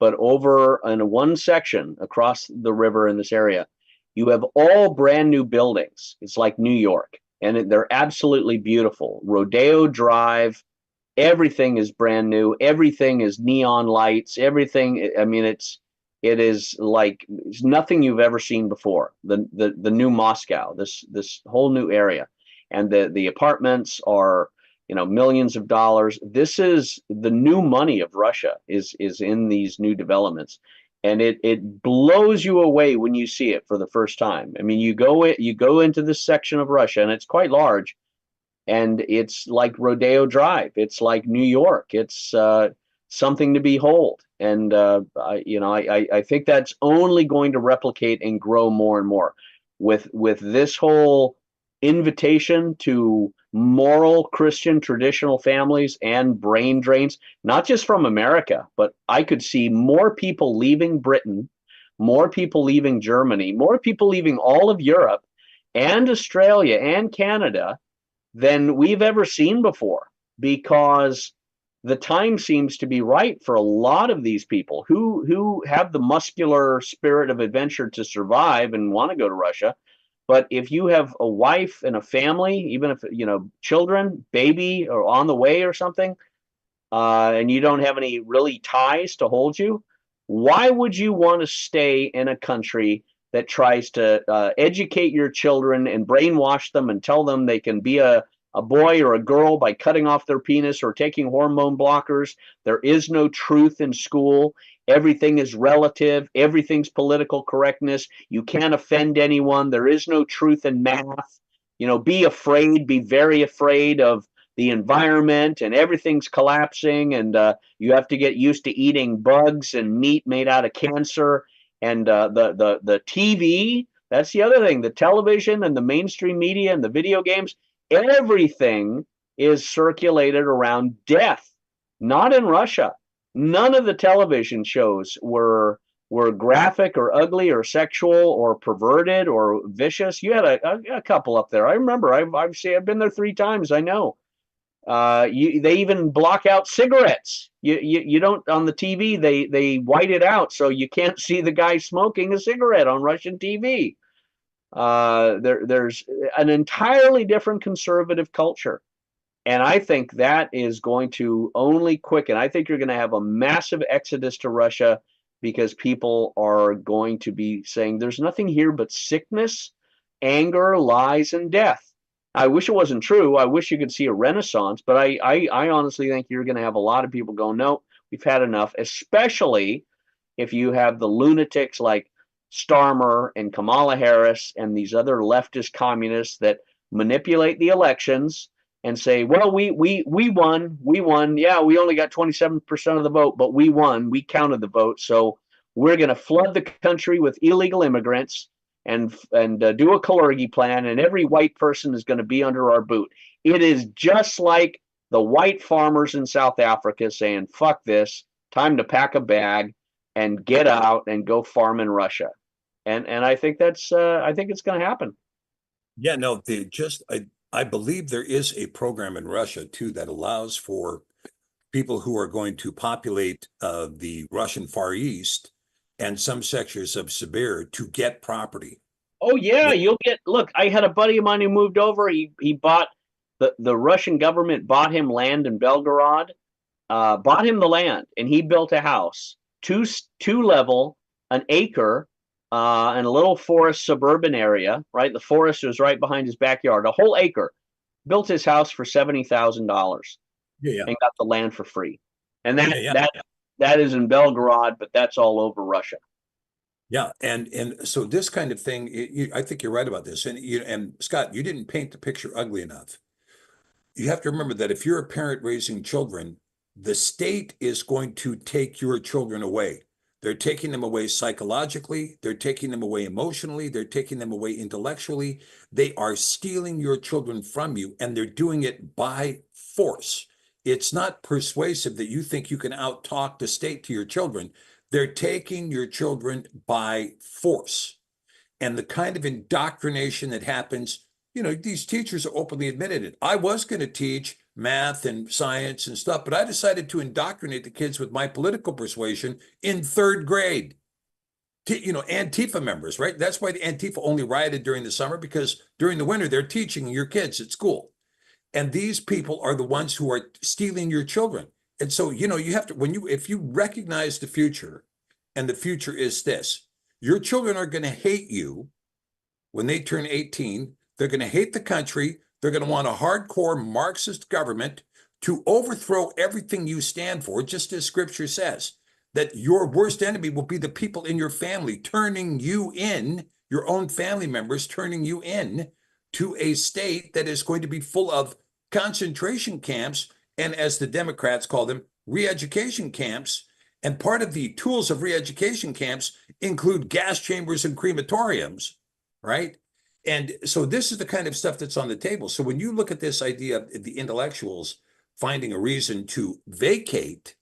but over in one section across the river in this area, you have all brand new buildings. It's like New York, and they're absolutely beautiful. Rodeo Drive, everything is brand new. Everything is neon lights. Everything. I mean, it is like it's nothing you've ever seen before. The new Moscow, this whole new area, and the apartments are millions of dollars. This is the new money of Russia is in these new developments, and it blows you away when you see it for the first time. I mean, you go into this section of Russia, and it's quite large, and it's like Rodeo Drive. It's like New York. It's something to behold. And I think that's only going to replicate and grow more and more with this whole invitation to moral Christian traditional families and brain drains, not just from America, but I could see more people leaving Britain, more people leaving Germany, more people leaving all of Europe and Australia and Canada than we've ever seen before, because the time seems to be right for a lot of these people who have the muscular spirit of adventure to survive and want to go to Russia. But if you have a wife and a family, even if children, baby, or on the way or something, and you don't have any really ties to hold you, why would you want to stay in a country that tries to educate your children and brainwash them and tell them they can be a boy or a girl by cutting off their penis or taking hormone blockers? There is no truth in school. Everything is relative. Everything's political correctness. You can't offend anyone. There is no truth in math. Be afraid, be very afraid of the environment, and everything's collapsing, and you have to get used to eating bugs and meat made out of cancer. And the TV, that's the other thing, the television and the mainstream media and the video games, everything is circulated around death. Not in Russia. None of the television shows were graphic or ugly or sexual or perverted or vicious. You had a couple up there. I remember. I've been there 3 times. I know. They even block out cigarettes. You don't, on the TV. They white it out so you can't see the guy smoking a cigarette on Russian TV. There's an entirely different conservative culture. And I think that is going to only quicken. I think you're going to have a massive exodus to Russia because people are going to be saying there's nothing here but sickness, anger, lies, and death. I wish it wasn't true. I wish you could see a renaissance, but I honestly think you're going to have a lot of people go, no, we've had enough, especially if you have the lunatics like Starmer and Kamala Harris and these other leftist communists that manipulate the elections and say, well, we won. Yeah, we only got 27% of the vote, but we won. We counted the vote. So we're going to flood the country with illegal immigrants, and do a Kalergi plan, and every white person is going to be under our boot. It is just like the white farmers in South Africa saying, fuck this, time to pack a bag and get out and go farm in Russia. And I think that's I think it's going to happen. Yeah, no, I believe there is a program in Russia too that allows for people who are going to populate the Russian Far East and some sectors of Sibir to get property. Oh yeah, you'll get. Look, I had a buddy of mine who moved over. He bought the Russian government bought him land in Belgorod, bought him the land, and he built a house, two level, an acre, and a little forest suburban area. Right, the forest was right behind his backyard, a whole acre. Built his house for $70,000. Yeah, and got the land for free. And yeah. that is in Belgorod, but that's all over Russia. Yeah, and so this kind of thing, I think you're right about this. And Scott, you didn't paint the picture ugly enough. You have to remember that if you're a parent raising children, the state is going to take your children away. They're taking them away psychologically, they're taking them away emotionally, they're taking them away intellectually. They are stealing your children from you, and they're doing it by force. It's not persuasive that you think you can out-talk the state to your children. They're taking your children by force. And the kind of indoctrination that happens, these teachers are openly admitted it. I was going to teach math and science and stuff, but I decided to indoctrinate the kids with my political persuasion in third grade. Antifa members, right? That's why the Antifa only rioted during the summer, because during the winter, they're teaching your kids at school. And these people are the ones who are stealing your children. And so, you have to, if you recognize the future, and the future is this, your children are going to hate you when they turn 18. They're going to hate the country. They're going to want a hardcore Marxist government to overthrow everything you stand for, just as scripture says, that your worst enemy will be the people in your family turning you in, your own family members turning you in to a state that is going to be full of concentration camps, and as the Democrats call them, re-education camps. And part of the tools of re-education camps include gas chambers and crematoriums, right? And so this is the kind of stuff that's on the table. So when you look at this idea of the intellectuals finding a reason to vacate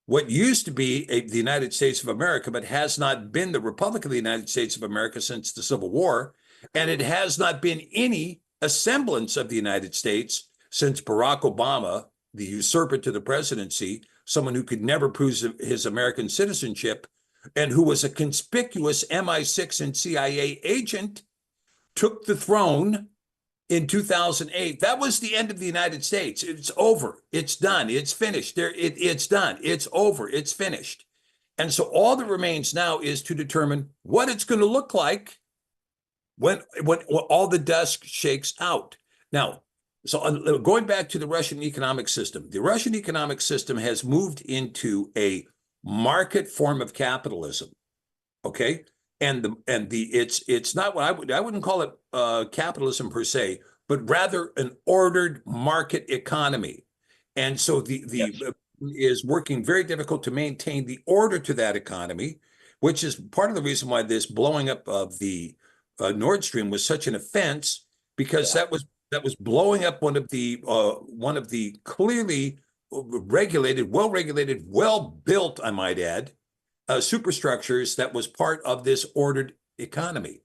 what used to be the United States of America, but has not been the Republic of the United States of America since the Civil War, and it has not been any semblance of the United States since Barack Obama, the usurper to the presidency, someone who could never prove his American citizenship, and who was a conspicuous MI6 and CIA agent, took the throne in 2008. That was the end of the United States. It's over. It's done. It's finished. It's done. It's over. It's finished. And so all that remains now is to determine what it's going to look like when all the dust shakes out. Now, so going back to the Russian economic system, the Russian economic system has moved into a market form of capitalism. Okay. It's not what I wouldn't call it capitalism per se, but rather an ordered market economy. And so yes, is working very difficult to maintain the order to that economy, which is part of the reason why this blowing up of the Nord Stream was such an offense, because that was blowing up one of the clearly regulated, well-built, I might add, superstructures that was part of this ordered economy.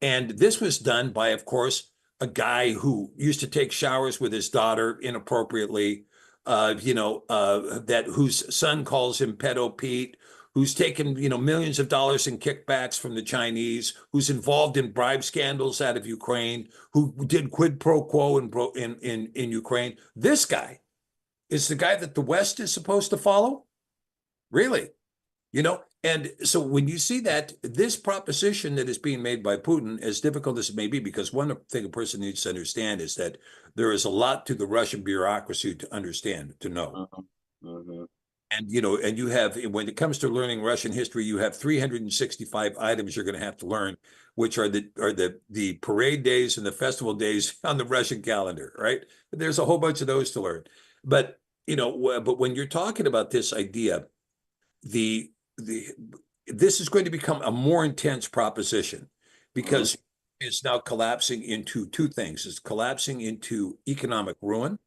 And this was done by, of course, a guy who used to take showers with his daughter inappropriately, whose son calls him Pedo Pete, who's taken, millions of dollars in kickbacks from the Chinese, who's involved in bribe scandals out of Ukraine, who did quid pro quo in Ukraine. This guy is the guy that the West is supposed to follow? Really? And so when you see that, this proposition that is being made by Putin, as difficult as it may be, because one thing a person needs to understand is that there is a lot to the Russian bureaucracy to understand, to know. Mm-hmm. And, and you have, when it comes to learning Russian history, you have 365 items you're going to have to learn, which are the parade days and the festival days on the Russian calendar, right? There's a whole bunch of those to learn. But, but when you're talking about this idea, this is going to become a more intense proposition, because it's now collapsing into two things. It's collapsing into economic ruin.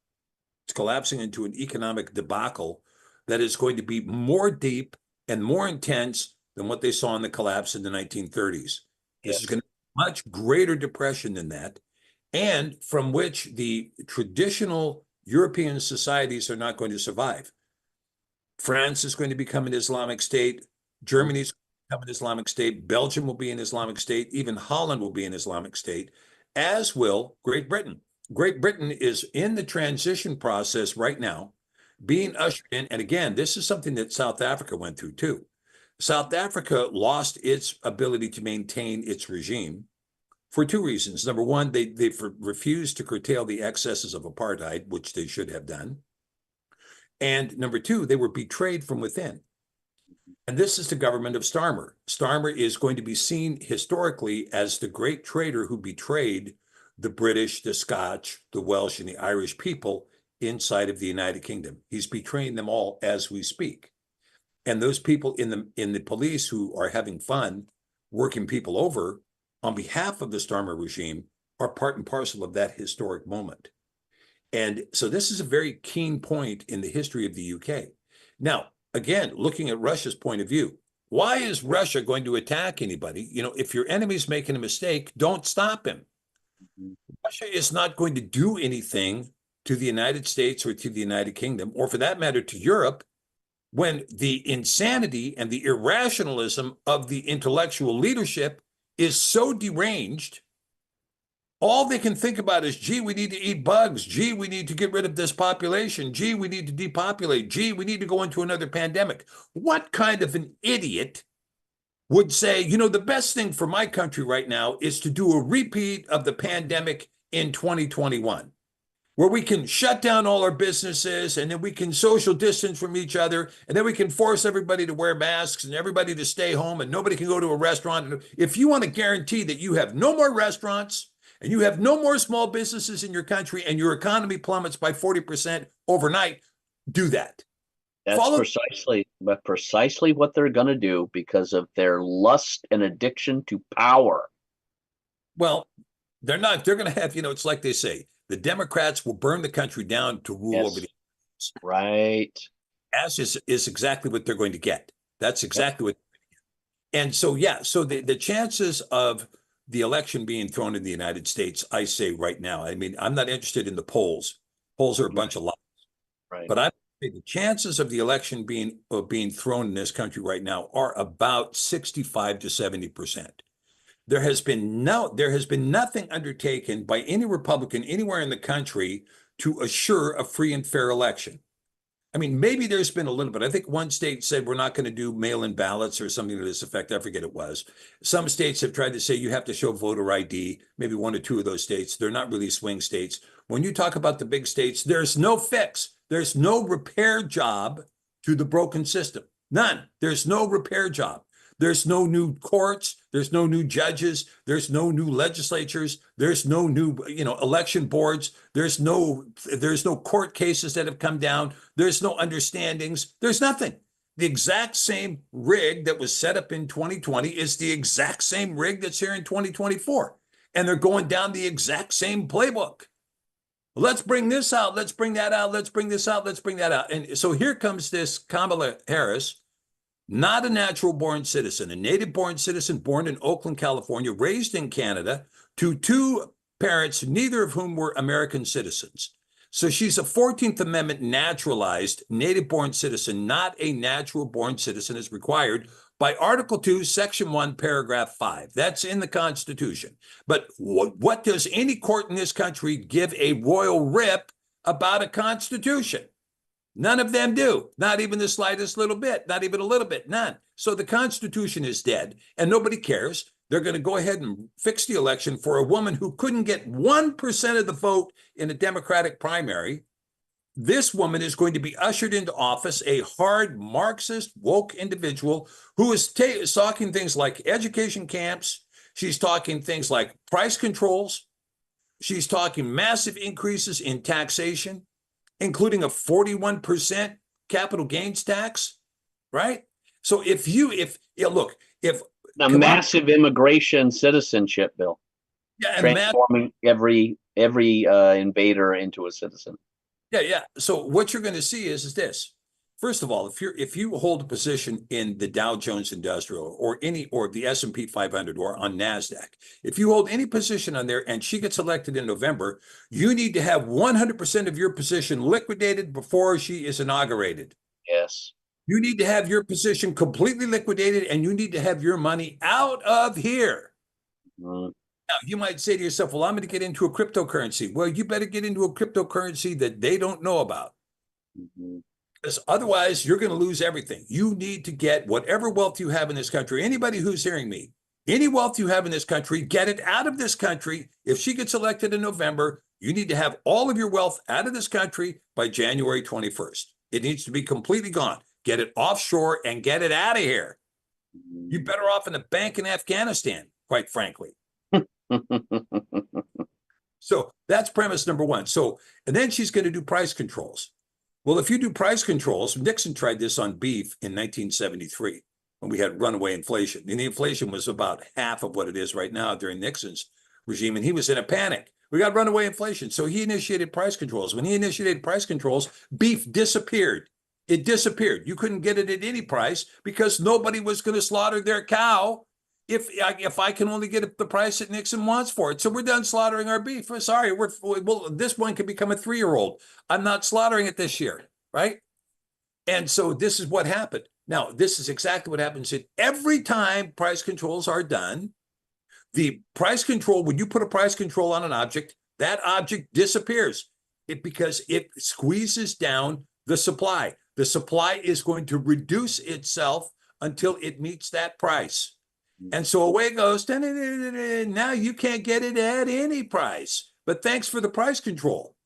It's collapsing into an economic debacle that is going to be more deep and more intense than what they saw in the collapse in the 1930s. This is going to be a much greater depression than that, and from which the traditional European societies are not going to survive. France is going to become an Islamic state. Germany's going to become an Islamic state. Belgium will be an Islamic state. Even Holland will be an Islamic state, as will Great Britain. Great Britain is in the transition process right now, being ushered in. And again, this is something that South Africa went through too. South Africa lost its ability to maintain its regime for two reasons. Number one, they refused to curtail the excesses of apartheid, which they should have done. And number two, they were betrayed from within. And this is the government of Starmer. Starmer is going to be seen historically as the great traitor who betrayed the British, the Scotch, the Welsh, and the Irish people inside of the United Kingdom. He's betraying them all as we speak. And those people in the police who are having fun working people over on behalf of the Starmer regime are part and parcel of that historic moment. And so this is a very keen point in the history of the UK. Now, again, looking at Russia's point of view, why is Russia going to attack anybody? You know, if your enemy's making a mistake, don't stop him. Russia is not going to do anything to the United States or to the United Kingdom, or for that matter, to Europe, when the insanity and the irrationalism of the intellectual leadership is so deranged. All they can think about is, gee, we need to eat bugs. Gee, we need to get rid of this population. Gee, we need to depopulate. Gee, we need to go into another pandemic. What kind of an idiot would say, you know, the best thing for my country right now is to do a repeat of the pandemic in 2021, where we can shut down all our businesses and then we can social distance from each other, and then we can force everybody to wear masks and everybody to stay home and nobody can go to a restaurant. If you want to guarantee that you have no more restaurants and you have no more small businesses in your country and your economy plummets by 40% overnight, do that. That's precisely what they're going to do because of their lust and addiction to power. Well, they're not. They're going to have, you know, it's like they say, the Democrats will burn the country down to rule over the. Right. As is exactly what they're going to get. That's exactly what. And so, yeah, so the chances of the election being thrown in the United States, I say right now, I mean, I'm not interested in the polls. Polls are a bunch of lies. Right. But I think the chances of the election being thrown in this country right now are about 65 to 70%. There has been nothing undertaken by any Republican anywhere in the country to assure a free and fair election. I mean, maybe there's been a little bit. I think one state said we're not going to do mail-in ballots or something to this effect. I forget it was. Some states have tried to say you have to show voter ID, maybe one or two of those states. They're not really swing states. When you talk about the big states, there's no fix. There's no repair job to the broken system. None. There's no repair job. There's no new courts. There's no new judges. There's no new legislatures. There's no new, election boards. There's no court cases that have come down. There's no understandings. There's nothing. The exact same rig that was set up in 2020 is the exact same rig that's here in 2024. And they're going down the exact same playbook. Let's bring this out. Let's bring that out. Let's bring this out. Let's bring that out. And so here comes this Kamala Harris, not a natural-born citizen, a native-born citizen born in Oakland, California, raised in Canada, to two parents, neither of whom were American citizens. So she's a 14th Amendment naturalized native-born citizen, not a natural-born citizen as required by Article 2, Section 1, Paragraph 5. That's in the Constitution. But what does any court in this country give a royal rip about a Constitution? None of them do. Not even the slightest little bit. Not even a little bit. None. So the Constitution is dead and nobody cares. They're going to go ahead and fix the election for a woman who couldn't get 1% of the vote in a Democratic primary. This woman is going to be ushered into office, a hard Marxist woke individual who is talking things like education camps. She's talking things like price controls. She's talking massive increases in taxation, including a 41% capital gains tax, right? So if A massive immigration citizenship bill, Yeah, and transforming every invader into a citizen. yeah. So what you're going to see is this. First of all, if you hold a position in the Dow Jones Industrial or the S&P 500 or on NASDAQ, if you hold any position on there and she gets elected in November, you need to have 100% of your position liquidated before she is inaugurated. Yes. You need to have your position completely liquidated and you need to have your money out of here. Mm. Now, you might say to yourself, well, I'm going to get into a cryptocurrency. Well, you better get into a cryptocurrency that they don't know about. Mm-hmm. Because otherwise, you're going to lose everything. You need to get whatever wealth you have in this country. Anybody who's hearing me, any wealth you have in this country, get it out of this country. If she gets elected in November, you need to have all of your wealth out of this country by January 21st. It needs to be completely gone. Get it offshore and get it out of here. You're better off in a bank in Afghanistan, quite frankly. So that's premise number one. So, and then she's going to do price controls. Well, if you do price controls, Nixon tried this on beef in 1973 when we had runaway inflation. And the inflation was about half of what it is right now during Nixon's regime. And he was in a panic. We got runaway inflation. So he initiated price controls. When he initiated price controls, beef disappeared. It disappeared. You couldn't get it at any price because nobody was going to slaughter their cow if I can only get the price that Nixon wants for it. So we're done slaughtering our beef. Sorry, this one could become a 3-year-old. I'm not slaughtering it this year, right? And so this is what happened. Now, this is exactly what happens in every time price controls are done. The price control, when you put a price control on an object, that object disappears because it squeezes down the supply. The supply is going to reduce itself until it meets that price. And so away it goes. Now you can't get it at any price, but thanks for the price control.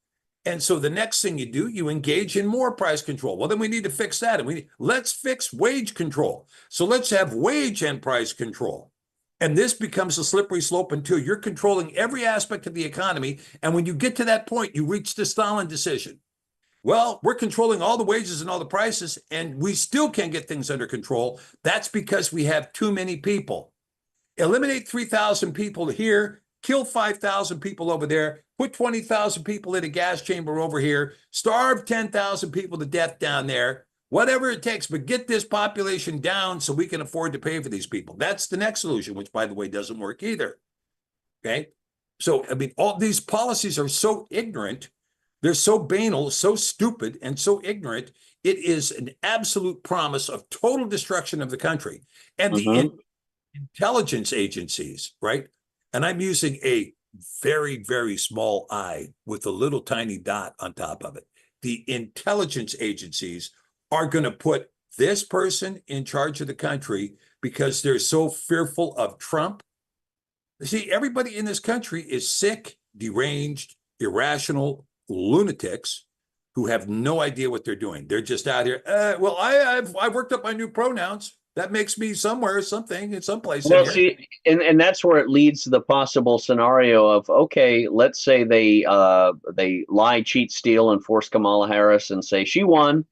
And so the next thing you do, you engage in more price control. Well, then we need to fix that. And let's fix wage control. So let's have wage and price control. And this becomes a slippery slope until you're controlling every aspect of the economy. And when you get to that point, you reach the Stalin decision. Well, we're controlling all the wages and all the prices, and we still can't get things under control. That's because we have too many people. Eliminate 3,000 people here, kill 5,000 people over there, put 20,000 people in a gas chamber over here, starve 10,000 people to death down there, whatever it takes, but get this population down so we can afford to pay for these people. That's the next solution, which, by the way, doesn't work either. Okay? So, I mean, all these policies are so ignorant. They're so banal, so stupid, and so ignorant. It is an absolute promise of total destruction of the country. And the intelligence agencies, right? And I'm using a very, very small I with a little tiny dot on top of it. The intelligence agencies are going to put this person in charge of the country because they're so fearful of Trump. See, everybody in this country is sick, deranged, irrational, lunatics who have no idea what they're doing. They're just out here. Well, I've worked up my new pronouns. That makes me somewhere, something in some place. Well, see, and that's where it leads to the possible scenario of, okay, let's say they lie, cheat, steal, and force Kamala Harris and say she won,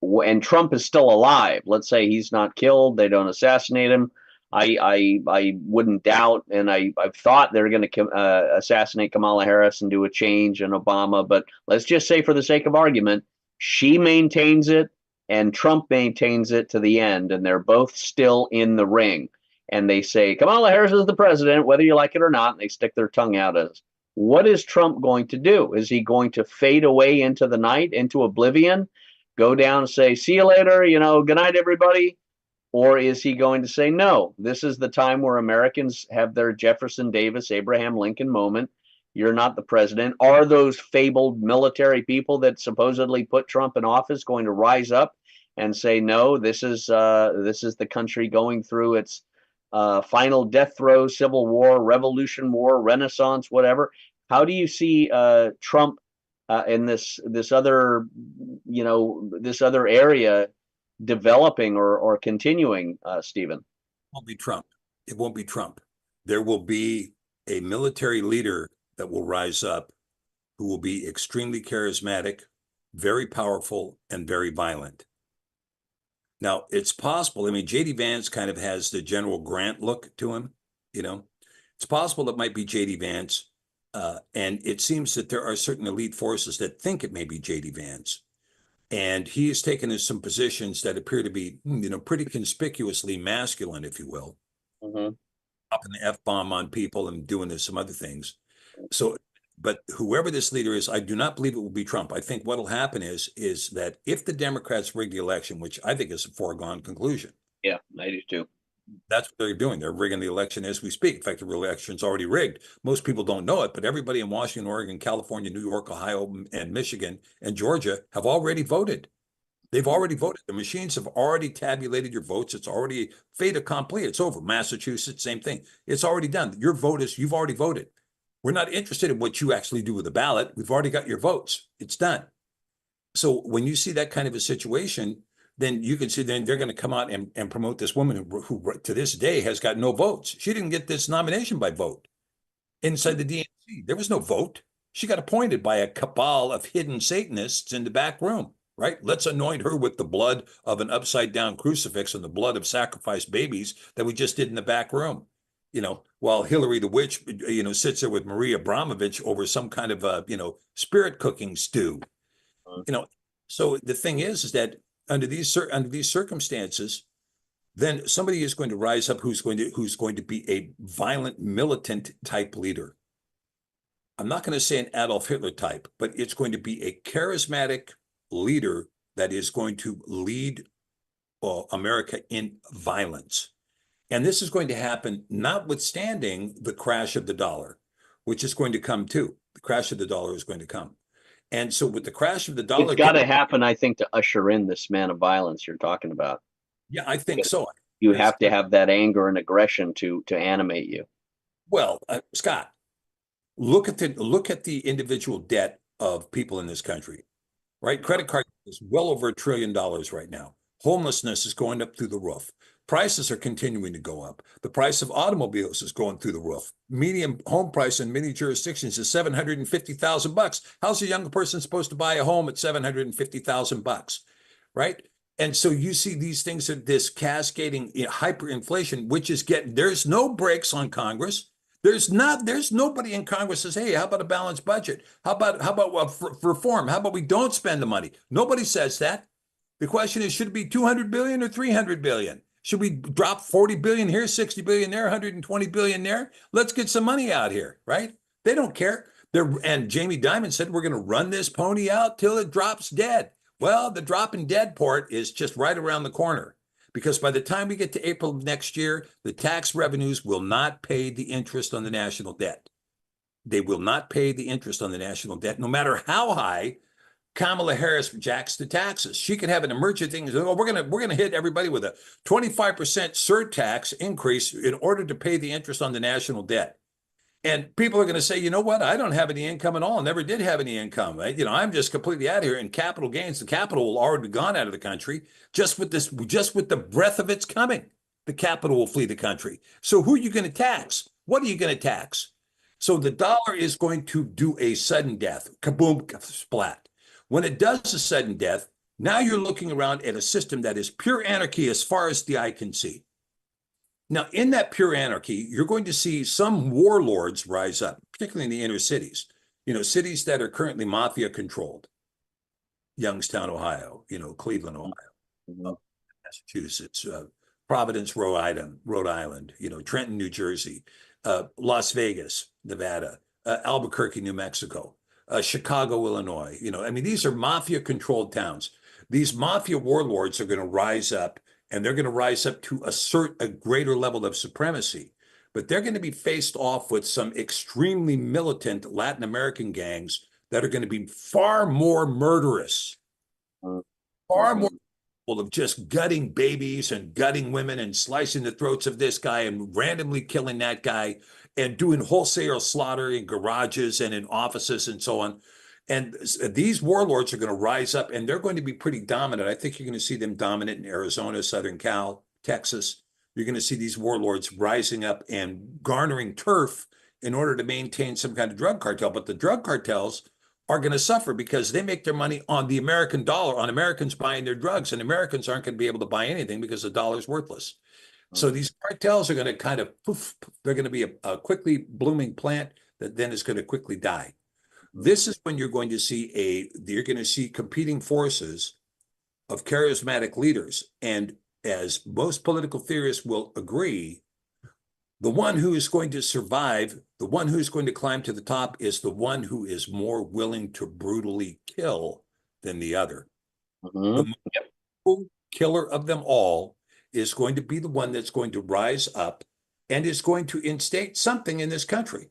and Trump is still alive. Let's say he's not killed. They don't assassinate him. I wouldn't doubt, and I've thought they're going to assassinate Kamala Harris and do a change in Obama. But let's just say, for the sake of argument, she maintains it and Trump maintains it to the end, and they're both still in the ring. And they say Kamala Harris is the president, whether you like it or not. And they stick their tongue out at us. What is Trump going to do? Is he going to fade away into the night, into oblivion, go down and say, see you later, good night, everybody? Or is he going to say, no, this is the time where Americans have their Jefferson Davis, Abraham Lincoln moment. You're not the president. Are those fabled military people that supposedly put Trump in office going to rise up and say, no, this is the country going through its final death throes, civil war, revolution war, renaissance, whatever? How do you see Trump in this other area developing or continuing, Stephen? It won't be Trump. It won't be Trump. There will be a military leader that will rise up who will be extremely charismatic, very powerful, and very violent. Now, it's possible. I mean, JD Vance kind of has the General Grant look to him, you know. It's possible it might be JD Vance. And it seems that there are certain elite forces that think it may be JD Vance. And he has taken some positions that appear to be, pretty conspicuously masculine, if you will, Mhm. dropping the F-bomb on people and doing some other things. So, but whoever this leader is, I do not believe it will be Trump. I think what'll happen is that if the Democrats rig the election, which I think is a foregone conclusion, Yeah, I do too. that's what they're doing. They're rigging the election as we speak. In fact, the election's already rigged. Most people don't know it, but everybody in Washington, Oregon, California, New York, Ohio, and Michigan, and Georgia have already voted. They've already voted. The machines have already tabulated your votes. It's already fait accompli. It's over. Massachusetts, same thing. It's already done. Your vote is, you've already voted. We're not interested in what you actually do with the ballot. We've already got your votes. It's done. So when you see that kind of a situation, then you can see then they're going to come out and promote this woman who to this day has got no votes. She didn't get this nomination by vote inside the DNC. There was no vote. She got appointed by a cabal of hidden Satanists in the back room, right? Let's anoint her with the blood of an upside down crucifix and the blood of sacrificed babies that we just did in the back room. While Hillary the witch, sits there with Maria Abramovich over some kind of spirit cooking stew. So the thing is that under these circumstances, then somebody is going to rise up who's going to be a violent militant type leader. I'm not going to say an Adolf Hitler type, but it's going to be a charismatic leader that is going to lead America in violence. And this is going to happen notwithstanding the crash of the dollar, which is going to come too. The crash of the dollar is going to come. And so with the crash of the dollar, It's got to happen, I think, to usher in this man of violence you're talking about. Yeah, I think so. You have to have that anger and aggression to animate you. Well, Scott, look at the individual debt of people in this country, right? Credit card is well over $1 trillion right now. Homelessness is going up through the roof. Prices are continuing to go up. The price of automobiles is going through the roof. Median home price in many jurisdictions is $750,000. How's a young person supposed to buy a home at $750,000, right? And so you see these things, this cascading hyperinflation, which is there's no brakes on Congress. There's nobody in Congress says, hey, how about a balanced budget? How about reform? How about we don't spend the money? Nobody says that. The question is, should it be 200 billion or 300 billion? Should we drop 40 billion here, 60 billion there, 120 billion there? Let's get some money out here, right? They don't care. And Jamie Dimon said, we're going to run this pony out till it drops dead. Well, the drop in dead part is just right around the corner, because by the time we get to April of next year, the tax revenues will not pay the interest on the national debt. They will not pay the interest on the national debt, no matter how high Kamala Harris jacks the taxes. She could have an emergent thing. Oh, we're gonna hit everybody with a 25% surtax increase in order to pay the interest on the national debt. And people are going to say, you know what? I don't have any income at all. Never did have any income. I'm just completely out of here. And capital gains, the capital will already be gone out of the country just with the breath of its coming. The capital will flee the country. So who are you going to tax? What are you going to tax? So the dollar is going to do a sudden death. Kaboom, splat. When it does a sudden death, now you're looking around at a system that is pure anarchy as far as the eye can see. Now, in that pure anarchy, you're going to see some warlords rise up, particularly in the inner cities, cities that are currently mafia controlled. Youngstown, Ohio, Cleveland, Ohio, Massachusetts, Providence, Rhode Island, Trenton, New Jersey, Las Vegas, Nevada, Albuquerque, New Mexico, Chicago, Illinois. These are mafia controlled towns. These mafia warlords are going to rise up, and they're going to rise up to assert a greater level of supremacy. But they're going to be faced off with some extremely militant Latin American gangs that are going to be far more murderous, far more capable of just gutting babies and gutting women and slicing the throats of this guy and randomly killing that guy and doing wholesale slaughter in garages and in offices and so on. And these warlords are going to rise up, and they're going to be pretty dominant. I think you're going to see them dominant in Arizona, Southern Cal, Texas. You're going to see these warlords rising up and garnering turf in order to maintain some kind of drug cartel. But the drug cartels are going to suffer because they make their money on the American dollar, on Americans buying their drugs, and Americans aren't going to be able to buy anything because the dollar is worthless. So these cartels are going to kind of poof, they're going to be a quickly blooming plant that then is going to quickly die. This is when you're going to see competing forces of charismatic leaders. And as most political theorists will agree, the one who is going to survive, the one who's going to climb to the top, is the one who is more willing to brutally kill than the other. The killer of them all is going to be the one that's going to rise up and is going to instate something in this country.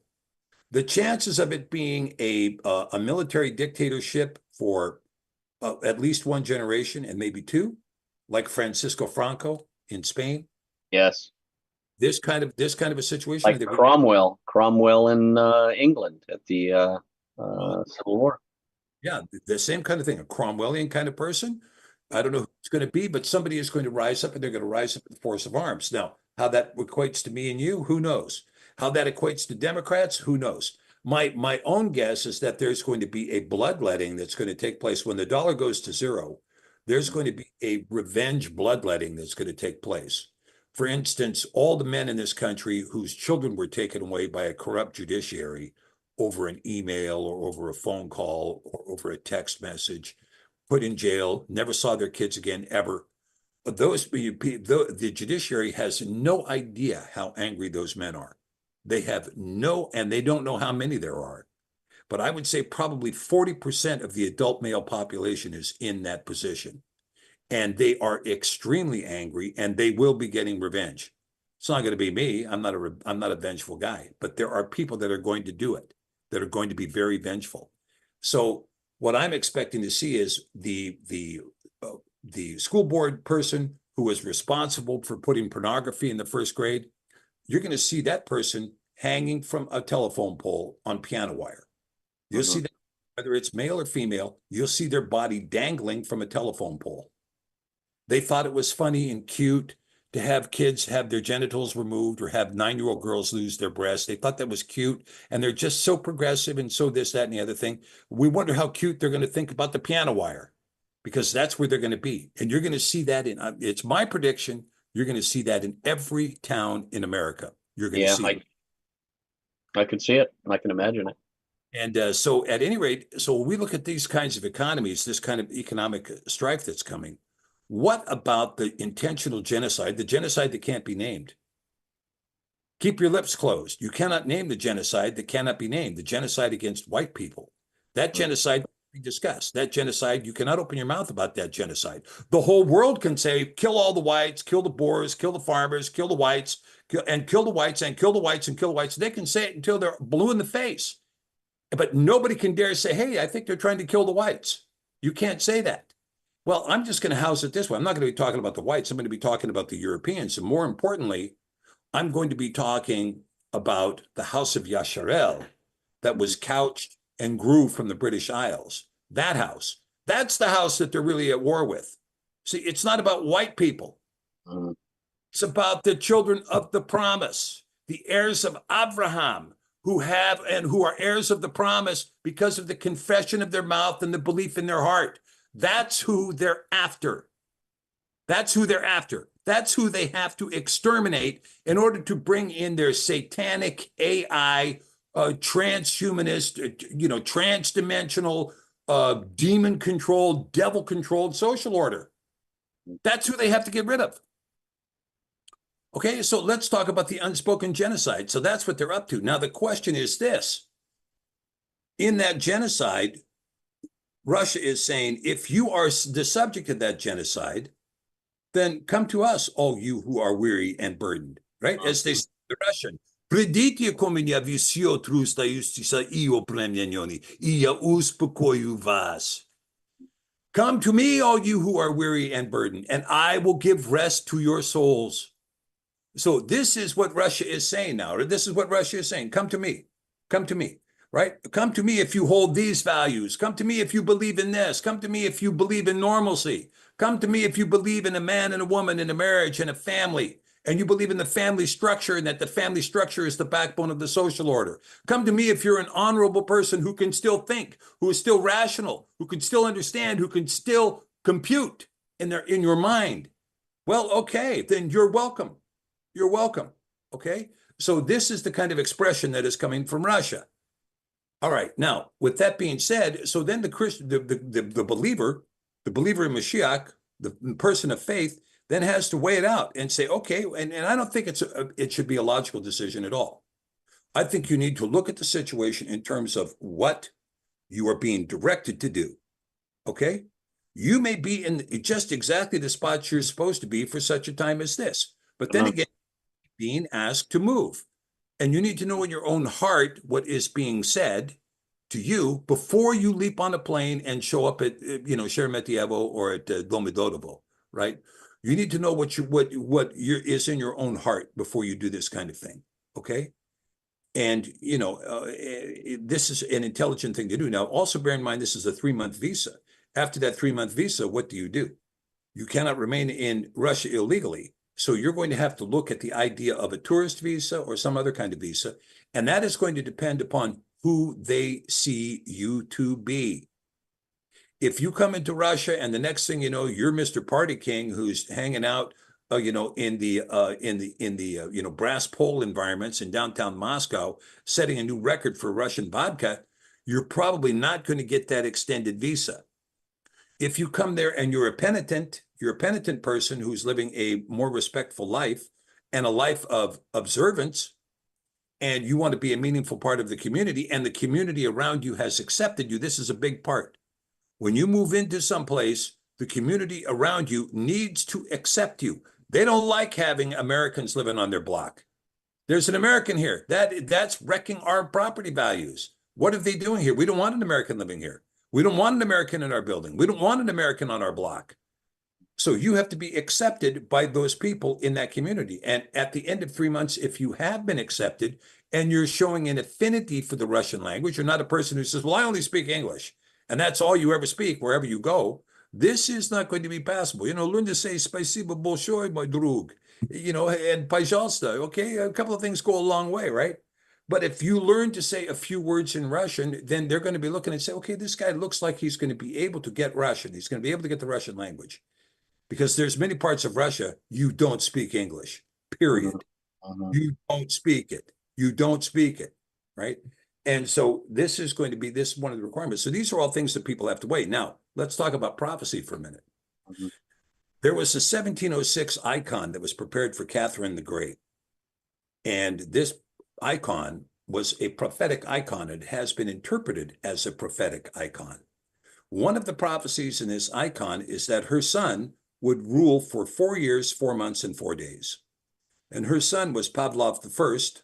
The chances of it being a military dictatorship for at least one generation and maybe two, like Francisco Franco in Spain. Yes. This kind of a situation. Like Cromwell in England at the Civil War. Yeah, the same kind of thing, a Cromwellian kind of person. I don't know who it's going to be, but somebody is going to rise up, and they're going to rise up with force of arms. Now, how that equates to me and you, who knows? How that equates to Democrats, who knows? My own guess is that there's going to be a bloodletting that's going to take place when the dollar goes to zero. There's going to be a revenge bloodletting that's going to take place. For instance, all the men in this country whose children were taken away by a corrupt judiciary over an email or over a phone call or over a text message, put in jail, never saw their kids again ever. But the judiciary has no idea how angry those men are. They have and they don't know how many there are. But I would say probably 40% of the adult male population is in that position. And they are extremely angry, and they will be getting revenge. It's not going to be me. I'm not a vengeful guy, but there are people that are going to do it, that are going to be very vengeful. So what I'm expecting to see is the school board person who is responsible for putting pornography in the first grade. You're going to see that person hanging from a telephone pole on piano wire. You'll see that, whether it's male or female, you'll see their body dangling from a telephone pole. They thought it was funny and cute to have kids have their genitals removed or have 9-year-old girls lose their breasts. They thought that was cute, and they're just so progressive and so this, that, and the other thing. We wonder how cute they're going to think about the piano wire, because that's where they're going to be. And you're going to see that it's my prediction, you're going to see that in every town in America. You're going to see it. I can see it. I can imagine it. And so at any rate, so when we look at these kinds of economies, this kind of economic strife that's coming, what about the intentional genocide, the genocide that can't be named? Keep your lips closed. You cannot name the genocide that cannot be named, the genocide against white people. That genocide be discussed. That genocide, you cannot open your mouth about that genocide. The whole world can say, kill all the whites, kill the Boers, kill the farmers, kill the whites, and kill the whites, and kill the whites, and kill the whites. They can say it until they're blue in the face. But nobody can dare say, hey, I think they're trying to kill the whites. You can't say that. Well, I'm just going to house it this way. I'm not going to be talking about the whites. I'm going to be talking about the Europeans. And more importantly, I'm going to be talking about the House of Yasharel that was couched and grew from the British Isles. That house. That's the house that they're really at war with. See, it's not about white people. It's about the children of the promise, the heirs of Abraham, who are heirs of the promise because of the confession of their mouth and the belief in their heart. That's who they're after. That's who they're after. That's who they have to exterminate in order to bring in their satanic AI, transhumanist, transdimensional, demon-controlled, devil-controlled social order. That's who they have to get rid of. Okay, so let's talk about the unspoken genocide. So that's what they're up to. Now, the question is this. In that genocide, Russia is saying, if you are the subject of that genocide, then come to us, all you who are weary and burdened, right? As they say in the Russian, "Придите ко мне все трудящиеся и обремененные, и я успокою вас." Come to me, all you who are weary and burdened, and I will give rest to your souls. So this is what Russia is saying now. This is what Russia is saying. Come to me. Come to me. Right? Come to me if you hold these values. Come to me if you believe in this. Come to me if you believe in normalcy. Come to me if you believe in a man and a woman, in a marriage and a family, and you believe in the family structure and that the family structure is the backbone of the social order. Come to me if you're an honorable person who can still think, who is still rational, who can still understand, who can still compute in your mind. Well, okay, then you're welcome. You're welcome. Okay? So this is the kind of expression that is coming from Russia. All right. Now, with that being said, so then the Christian, the believer in Mashiach, the person of faith, then has to weigh it out and say, okay, and I don't think it should be a logical decision at all. I think you need to look at the situation in terms of what you are being directed to do. Okay? You may be in just exactly the spot you're supposed to be for such a time as this. But then again, being asked to move. And you need to know in your own heart what is being said to you before you leap on a plane and show up at, Sheremetyevo or at Domodedovo, right? You need to know what is in your own heart before you do this kind of thing, okay? And, this is an intelligent thing to do. Now, also bear in mind, this is a 3-month visa. After that 3-month visa, what do? You cannot remain in Russia illegally. So you're going to have to look at the idea of a tourist visa or some other kind of visa. And that is going to depend upon who they see you to be. If you come into Russia and the next thing you know, you're Mr. Party King who's hanging out, in the brass pole environments in downtown Moscow, setting a new record for Russian vodka, you're probably not going to get that extended visa. If you come there and you're a penitent person who's living a more respectful life and a life of observance, and you want to be a meaningful part of the community, and the community around you has accepted you, this is a big part. When you move into some place, the community around you needs to accept you. They don't like having Americans living on their block. There's an American here. That's wrecking our property values. What are they doing here? We don't want an American living here. We don't want an American in our building. We don't want an American on our block. So you have to be accepted by those people in that community. And at the end of 3 months, if you have been accepted and you're showing an affinity for the Russian language, you're not a person who says, well, I only speak English, and that's all you ever speak wherever you go. This is not going to be possible. Learn to say spasibo bolshoy, my drug, and pajolsta. Okay, a couple of things go a long way, right? But if you learn to say a few words in Russian, then they're going to be looking and say, okay, this guy looks like he's going to be able to get Russian. He's going to be able to get the Russian language. Because there's many parts of Russia, you don't speak English, period. You don't speak it. You don't speak it, right? And so this is going to be one of the requirements. So these are all things that people have to weigh. Now, let's talk about prophecy for a minute. There was a 1706 icon that was prepared for Catherine the Great. And this icon was a prophetic icon. It has been interpreted as a prophetic icon. One of the prophecies in this icon is that her son would rule for 4 years, 4 months, and 4 days. And her son was Pavlov I,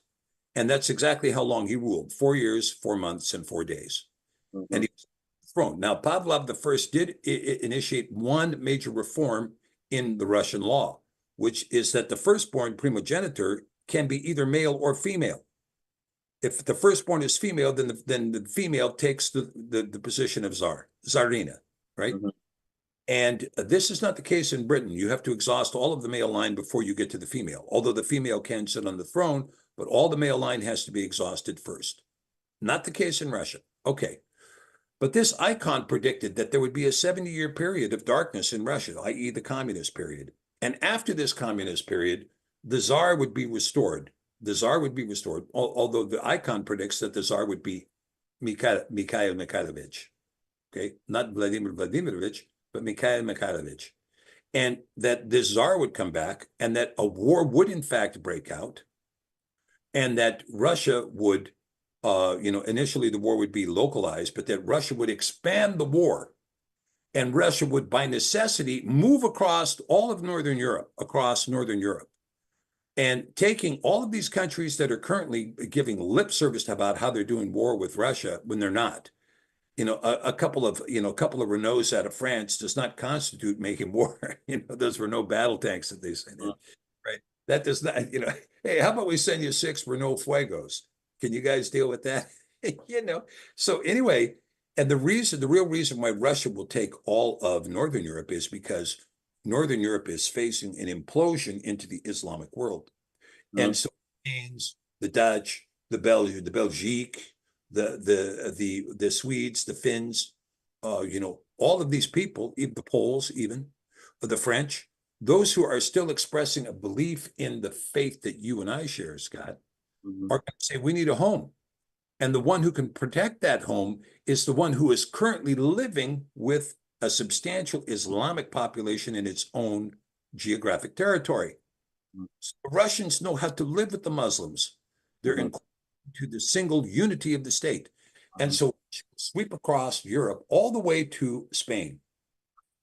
and that's exactly how long he ruled, 4 years, 4 months, and 4 days. And he was on the throne. Now, Pavlov I did initiate one major reform in the Russian law, which is that the firstborn primogenitor can be either male or female. If the firstborn is female, then the female takes the position of Tsarina, right? And this is not the case in Britain. You have to exhaust all of the male line before you get to the female, although the female can sit on the throne, but all the male line has to be exhausted first. Not the case in Russia. Okay. But this icon predicted that there would be a 70-year period of darkness in Russia, i.e. the communist period. And after this communist period, the Tsar would be restored. The Tsar would be restored, although the icon predicts that the Tsar would be Mikhail Mikhailovich. Okay, not Vladimir Vladimirovich, but Mikhail Mikhailovich. And that this Tsar would come back, and that a war would in fact break out, and that Russia would, initially the war would be localized, but that Russia would expand the war, and Russia would by necessity move across all of Northern Europe, and taking all of these countries that are currently giving lip service about how they're doing war with Russia when they're not. A couple of Renaults out of France does not constitute making war. Those Renault battle tanks that they send in, right? That does not, hey, how about we send you 6 Renault Fuegos? Can you guys deal with that? So anyway, and the real reason why Russia will take all of Northern Europe is because Northern Europe is facing an implosion into the Islamic world. And so it means the Dutch, the Belgique, the Swedes, the Finns, all of these people, even the Poles, even the French, those who are still expressing a belief in the faith that you and I share, Scott, are going to say, we need a home. And the one who can protect that home is the one who is currently living with a substantial Islamic population in its own geographic territory. So the Russians know how to live with the Muslims. They're inclined to the single unity of the state. And so sweep across Europe all the way to Spain.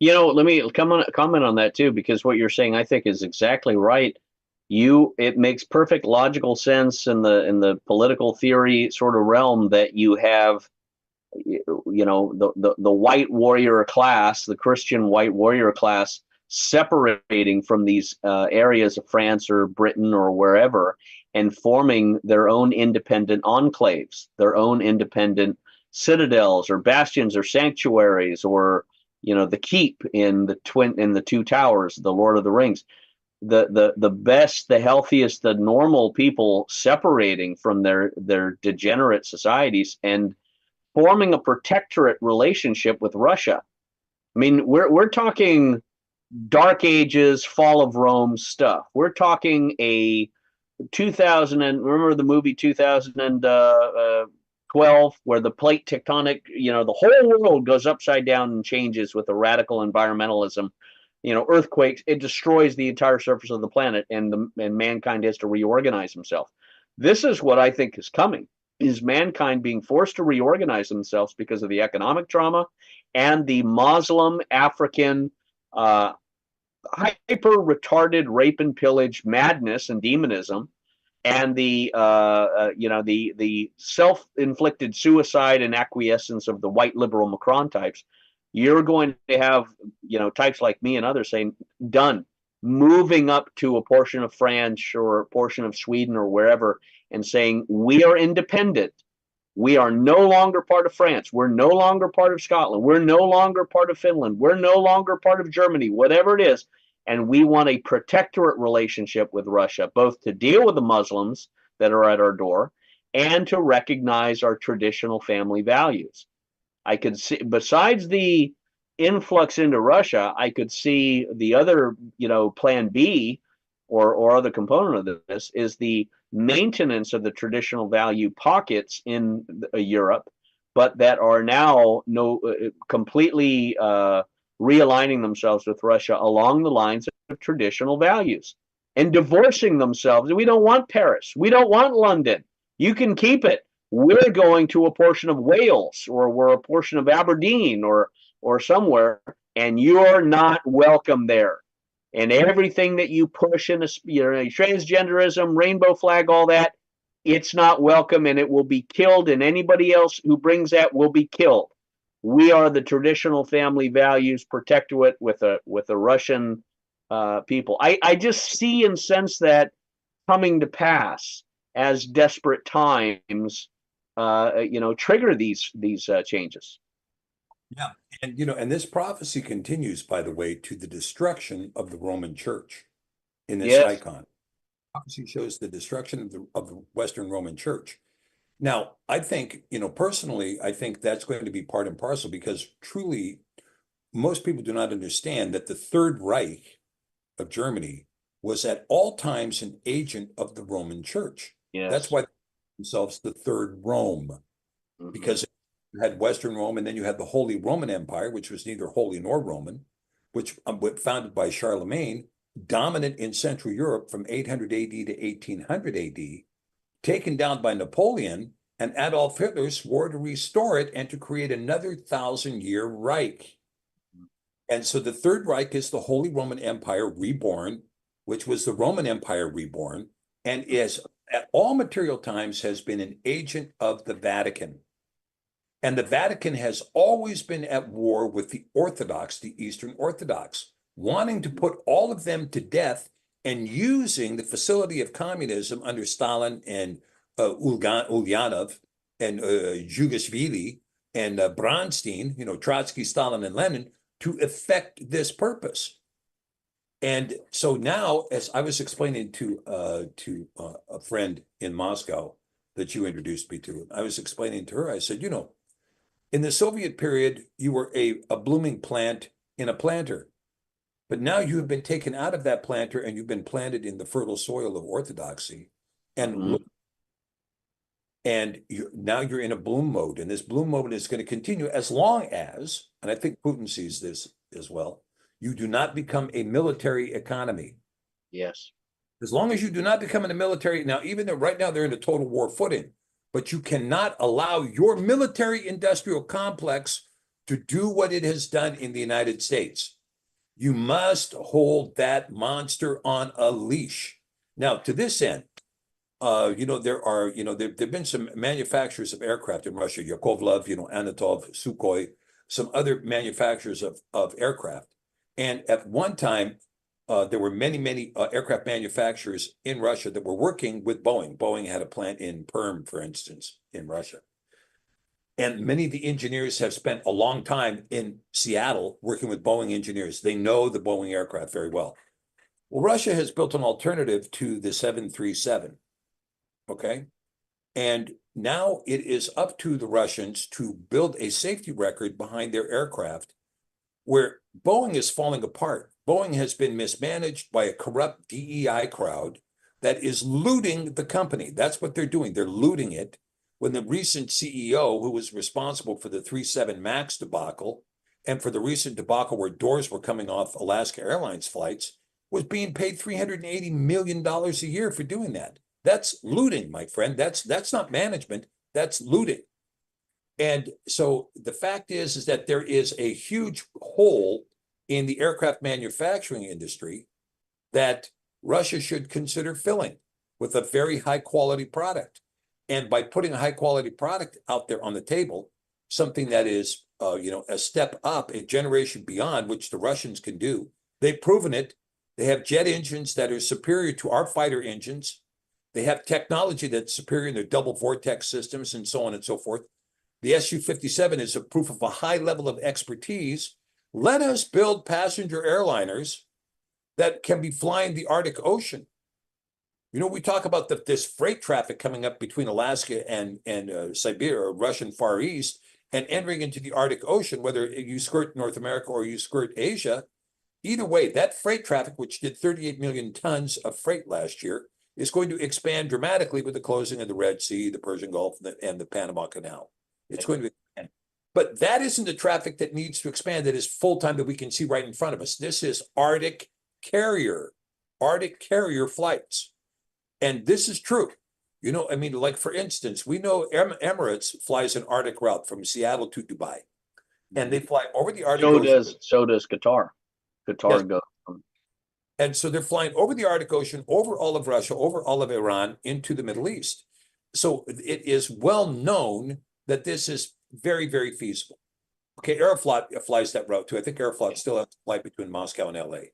Let me comment on that too, because what you're saying, I think, is exactly right. It makes perfect logical sense in the political theory sort of realm that you have, the white warrior class, the Christian white warrior class, separating from these areas of France or Britain or wherever, and forming their own independent enclaves, their own independent citadels or bastions or sanctuaries, or the keep in the Two Towers, the Lord of the Rings. The best, the healthiest, the normal people separating from their degenerate societies and forming a protectorate relationship with Russia. I mean, we're talking Dark Ages, fall of Rome stuff. We're talking a 2000 and remember the movie 2012, where the plate tectonic, the whole world goes upside down and changes with the radical environmentalism. Earthquakes, it destroys the entire surface of the planet, and mankind has to reorganize himself. This is what I think is coming, is mankind being forced to reorganize themselves because of the economic trauma and the Muslim African hyper retarded rape and pillage madness and demonism, and the self-inflicted suicide and acquiescence of the white liberal Macron types. You're going to have types like me and others saying, done, moving up to a portion of France or a portion of Sweden or wherever, and saying, we are independent. We are no longer part of France. We're no longer part of Scotland. We're no longer part of Finland. We're no longer part of Germany, whatever it is. And we want a protectorate relationship with Russia, both to deal with the Muslims that are at our door and to recognize our traditional family values. I could see, besides the influx into Russia, I could see the other, plan B or other component of this is the maintenance of the traditional value pockets in Europe, but that are now completely realigning themselves with Russia along the lines of traditional values and divorcing themselves. We don't want Paris. We don't want London. You can keep it. We're going to a portion of Wales, or we're a portion of Aberdeen or somewhere, and you're not welcome there. And everything that you push in transgenderism, rainbow flag, all that, it's not welcome, and it will be killed, and anybody else who brings that will be killed. We are the traditional family values protectorate with a Russian people. I just see and sense that coming to pass as desperate times trigger these changes. Yeah. And, and this prophecy continues, by the way, to the destruction of the Roman Church in this icon. Prophecy shows the destruction of the Western Roman Church. Now, I think, personally, I think that's going to be part and parcel, because truly, most people do not understand that the Third Reich of Germany was at all times an agent of the Roman Church. Yes. That's why they call themselves the Third Rome, because you had Western Rome, and then you had the Holy Roman Empire, which was neither holy nor Roman, which founded by Charlemagne, dominant in Central Europe from 800 AD to 1800 AD, taken down by Napoleon, and Adolf Hitler swore to restore it and to create another 1,000-year Reich. And so the Third Reich is the Holy Roman Empire reborn, which was the Roman Empire reborn, and is at all material times has been an agent of the Vatican. And the Vatican has always been at war with the Orthodox, the Eastern Orthodox, wanting to put all of them to death, and using the facility of communism under Stalin and Ulyanov and Zhugashvili and Bronstein, Trotsky, Stalin, and Lenin, to effect this purpose. And so now, as I was explaining to a friend in Moscow that you introduced me to, I was explaining to her, I said, you know, in the Soviet period, you were a blooming plant in a planter. But now you have been taken out of that planter and you've been planted in the fertile soil of orthodoxy. And now you're in a bloom mode. And this bloom mode is going to continue as long as, and I think Putin sees this as well, you do not become a military economy. Yes. As long as you do not become a military, now, even though right now they're in a total war footing, but you cannot allow your military industrial complex to do what it has done in the United States. You must hold that monster on a leash. Now, to this end, there've been some manufacturers of aircraft in Russia, Yakovlev, Anatov, Sukhoi, some other manufacturers of aircraft. And at one time, there were many aircraft manufacturers in Russia that were working with Boeing. Boeing had a plant in Perm, for instance, in Russia. And many of the engineers have spent a long time in Seattle working with Boeing engineers. They know the Boeing aircraft very well. Well, Russia has built an alternative to the 737. Okay. And now it is up to the Russians to build a safety record behind their aircraft where Boeing is falling apart. Boeing has been mismanaged by a corrupt DEI crowd that is looting the company. That's what they're doing. They're looting it. When the recent CEO, who was responsible for the 37 MAX debacle and for the recent debacle where doors were coming off Alaska Airlines flights, was being paid $380 million a year for doing that. That's looting, my friend. That's not management. That's looting. And so the fact is that there is a huge hole in the aircraft manufacturing industry that Russia should consider filling with a very high quality product. And by putting a high quality product out there on the table, something that is, a step up, a generation beyond, which the Russians can do. They've proven it. They have jet engines that are superior to our fighter engines. They have technology that's superior in their double vortex systems and so on and so forth. The Su-57 is a proof of a high level of expertise. Let us build passenger airliners that can be flying the Arctic Ocean. We talk about this freight traffic coming up between Alaska and Siberia, or Russian Far East, and entering into the Arctic Ocean, whether you skirt North America or you skirt Asia. Either way, that freight traffic, which did 38 million tons of freight last year, is going to expand dramatically with the closing of the Red Sea, the Persian Gulf, and the Panama Canal. It's going to expand. But that isn't the traffic that needs to expand, that is full-time, that we can see right in front of us. This is Arctic carrier flights. And this is true. Like for instance, we know Emirates flies an Arctic route from Seattle to Dubai. And they fly over the Arctic Ocean. So does Qatar. Qatar goes. And so they're flying over the Arctic Ocean, over all of Russia, over all of Iran, into the Middle East. So it is well known that this is very, very feasible. Okay, Aeroflot flies that route too. I think Aeroflot still has to fly between Moscow and LA.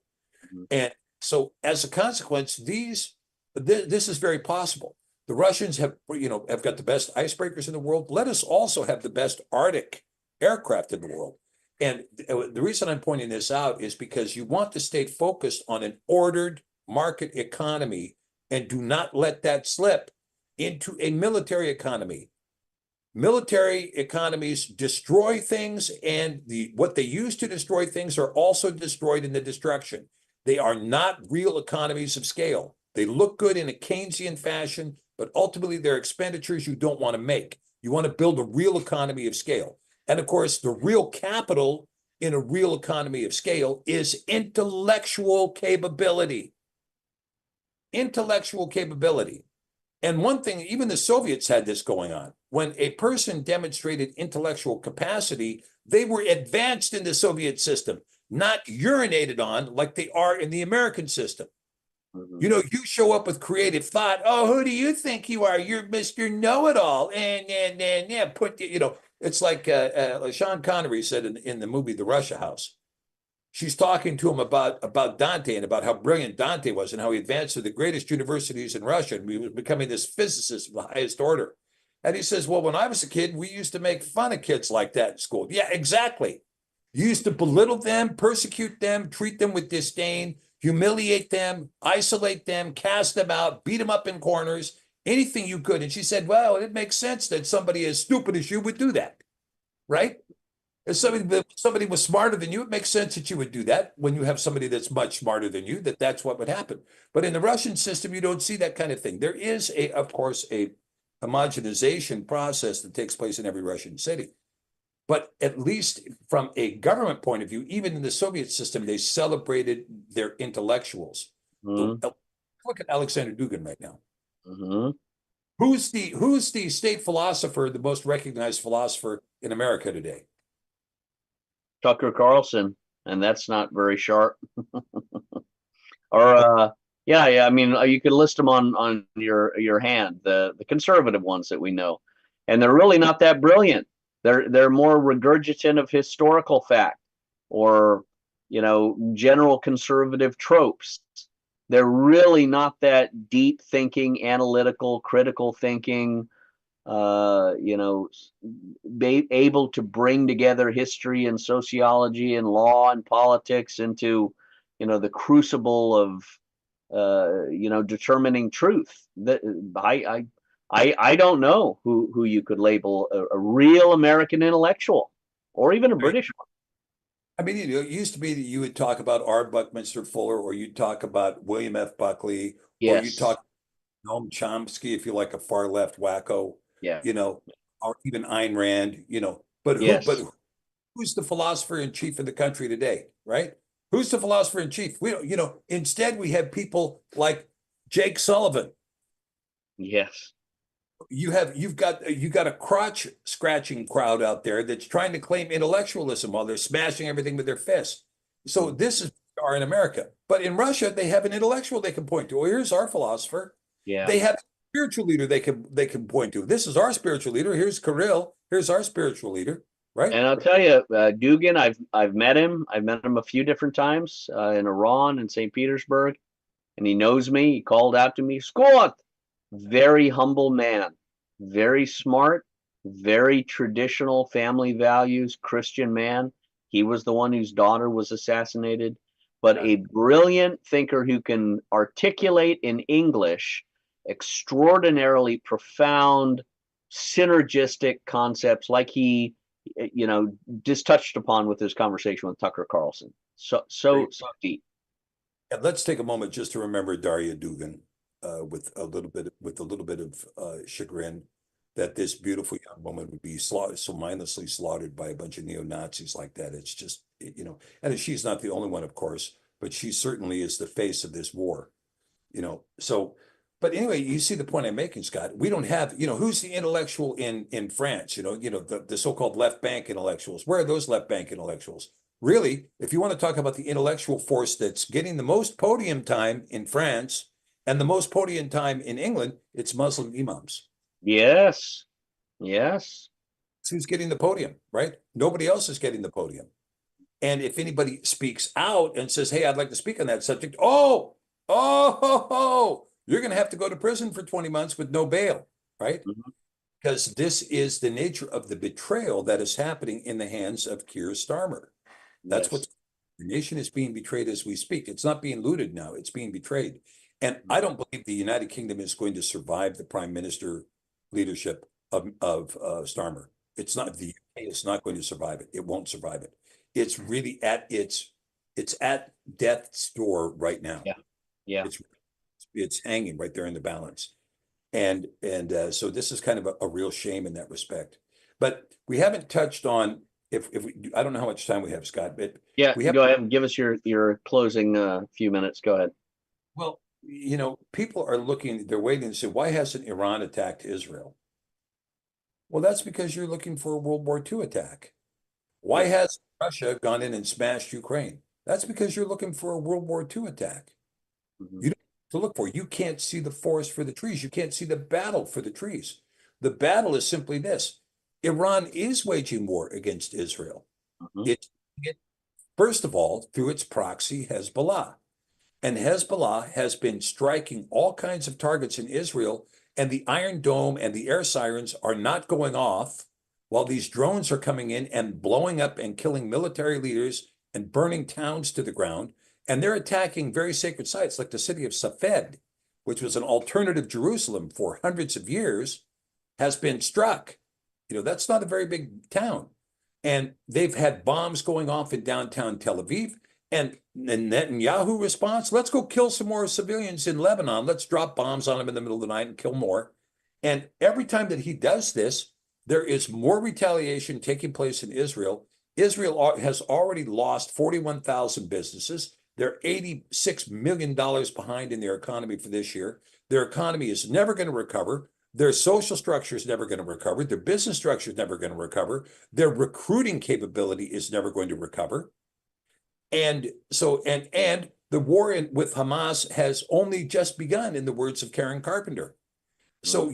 And so as a consequence, this is very possible. The Russians have got the best icebreakers in the world. Let us also have the best Arctic aircraft in the world. And the reason I'm pointing this out is because you want to stay focused on an ordered market economy and do not let that slip into a military economy. Military economies destroy things, and what they use to destroy things are also destroyed in the destruction. They are not real economies of scale. They look good in a Keynesian fashion, but ultimately they're expenditures you don't want to make. You want to build a real economy of scale. And of course, the real capital in a real economy of scale is intellectual capability. Intellectual capability. And one thing, even the Soviets had this going on. When a person demonstrated intellectual capacity, they were advanced in the Soviet system, not urinated on like they are in the American system. You show up with creative thought. Oh, who do you think you are? You're Mr. Know-it-all. It's like Sean Connery said in the movie The Russia House. She's talking to him about Dante and about how brilliant Dante was and how he advanced to the greatest universities in Russia and he was becoming this physicist of the highest order. And he says, well, when I was a kid, we used to make fun of kids like that in school. Yeah, exactly. You used to belittle them, persecute them, treat them with disdain, humiliate them, isolate them, cast them out, beat them up in corners, anything you could. And she said, well, it makes sense that somebody as stupid as you would do that, right? If somebody was smarter than you, it makes sense that you would do that. When you have somebody that's much smarter than you, that's what would happen. But in the Russian system, you don't see that kind of thing. There is, of course, a homogenization process that takes place in every Russian city. But at least from a government point of view, even in the Soviet system, they celebrated their intellectuals. Mm-hmm. Look at Alexander Dugin right now. Mm-hmm. Who's the state philosopher, the most recognized philosopher in America today? Tucker Carlson, and that's not very sharp. Or yeah, I mean, you could list them on your hand, the conservative ones that we know, and they're really not that brilliant. They're more regurgitant of historical fact, or general conservative tropes. They're really not that deep thinking, analytical, critical thinking, able to bring together history and sociology and law and politics into, the crucible of, determining truth. That I don't know who you could label a real American intellectual, or even a British one. I mean, it used to be that you would talk about R. Buckminster Fuller, or you'd talk about William F. Buckley, or you'd Yes. talk Noam Chomsky if you like a far left wacko, Yeah. Or even Ayn Rand, But Yes. who's the philosopher in chief of the country today, right? Who's the philosopher in chief? We don't, instead we have people like Jake Sullivan. Yes. You've got a crotch scratching crowd out there that's trying to claim intellectualism while they're smashing everything with their fists. So this is where we are in America. But in Russia, they have an intellectual they can point to. Well, here's our philosopher. Yeah. They have a spiritual leader they can point to. This is our spiritual leader. Here's Kirill. Here's our spiritual leader. Right. And I'll tell you, Dugin, I've met him. I've met him a few different times in Iran and St. Petersburg, and he knows me. He called out to me, Scott. Very humble man, very smart, very traditional family values, Christian man. He was the one whose daughter was assassinated, but a brilliant thinker who can articulate in English extraordinarily profound, synergistic concepts, like he just touched upon with his conversation with Tucker Carlson. So deep. And let's take a moment just to remember Darya Dugin, with a little bit of chagrin that this beautiful young woman would be slaughtered, so mindlessly slaughtered by a bunch of neo-Nazis like that. It's just, and she's not the only one, of course, but she certainly is the face of this war, So, but anyway, you see the point I'm making, Scott. We don't have, who's the intellectual in France? The so-called left bank intellectuals. Where are those left bank intellectuals? Really, if you want to talk about the intellectual force that's getting the most podium time in France and the most podium time in England, it's Muslim imams. Yes. Yes. It's who's getting the podium, right? Nobody else is getting the podium. And if anybody speaks out and says, hey, I'd like to speak on that subject, you're going to have to go to prison for 20 months with no bail, right? Mm-hmm. Because this is the nature of the betrayal that is happening in the hands of Keir Starmer. That's what the nation is being betrayed as we speak. It's not being looted now, it's being betrayed. And I don't believe the United Kingdom is going to survive the prime minister leadership of Starmer. It's not, the UK is not going to survive it. It won't survive it. It's really it's at death's door right now. Yeah. It's hanging right there in the balance. And so this is kind of a real shame in that respect. But we haven't touched on, if we, I don't know how much time we have, Scott, but go ahead and give us your closing few minutes. Go ahead. Well, people are looking, they're waiting to say, why hasn't Iran attacked Israel? Well, that's because you're looking for a World War II attack. Why has Russia gone in and smashed Ukraine? That's because you're looking for a World War II attack. Mm-hmm. You don't have to look for it. You can't see the forest for the trees. You can't see the battle for the trees. The battle is simply this. Iran is waging war against Israel. Mm-hmm. It first of all, through its proxy, Hezbollah. And Hezbollah has been striking all kinds of targets in Israel, and the Iron Dome and the air sirens are not going off while these drones are coming in and blowing up and killing military leaders and burning towns to the ground. And they're attacking very sacred sites like the city of Safed, which was an alternative Jerusalem for hundreds of years, has been struck. You know, that's not a very big town. And they've had bombs going off in downtown Tel Aviv. And the Netanyahu response, let's go kill some more civilians in Lebanon. Let's drop bombs on them in the middle of the night and kill more. And every time that he does this, there is more retaliation taking place in Israel. Israel has already lost 41,000 businesses. They're $86 million behind in their economy for this year. Their economy is never going to recover. Their social structure is never going to recover. Their business structure is never going to recover. Their recruiting capability is never going to recover. And so, and the war with Hamas has only just begun, in the words of Karen Carpenter. So,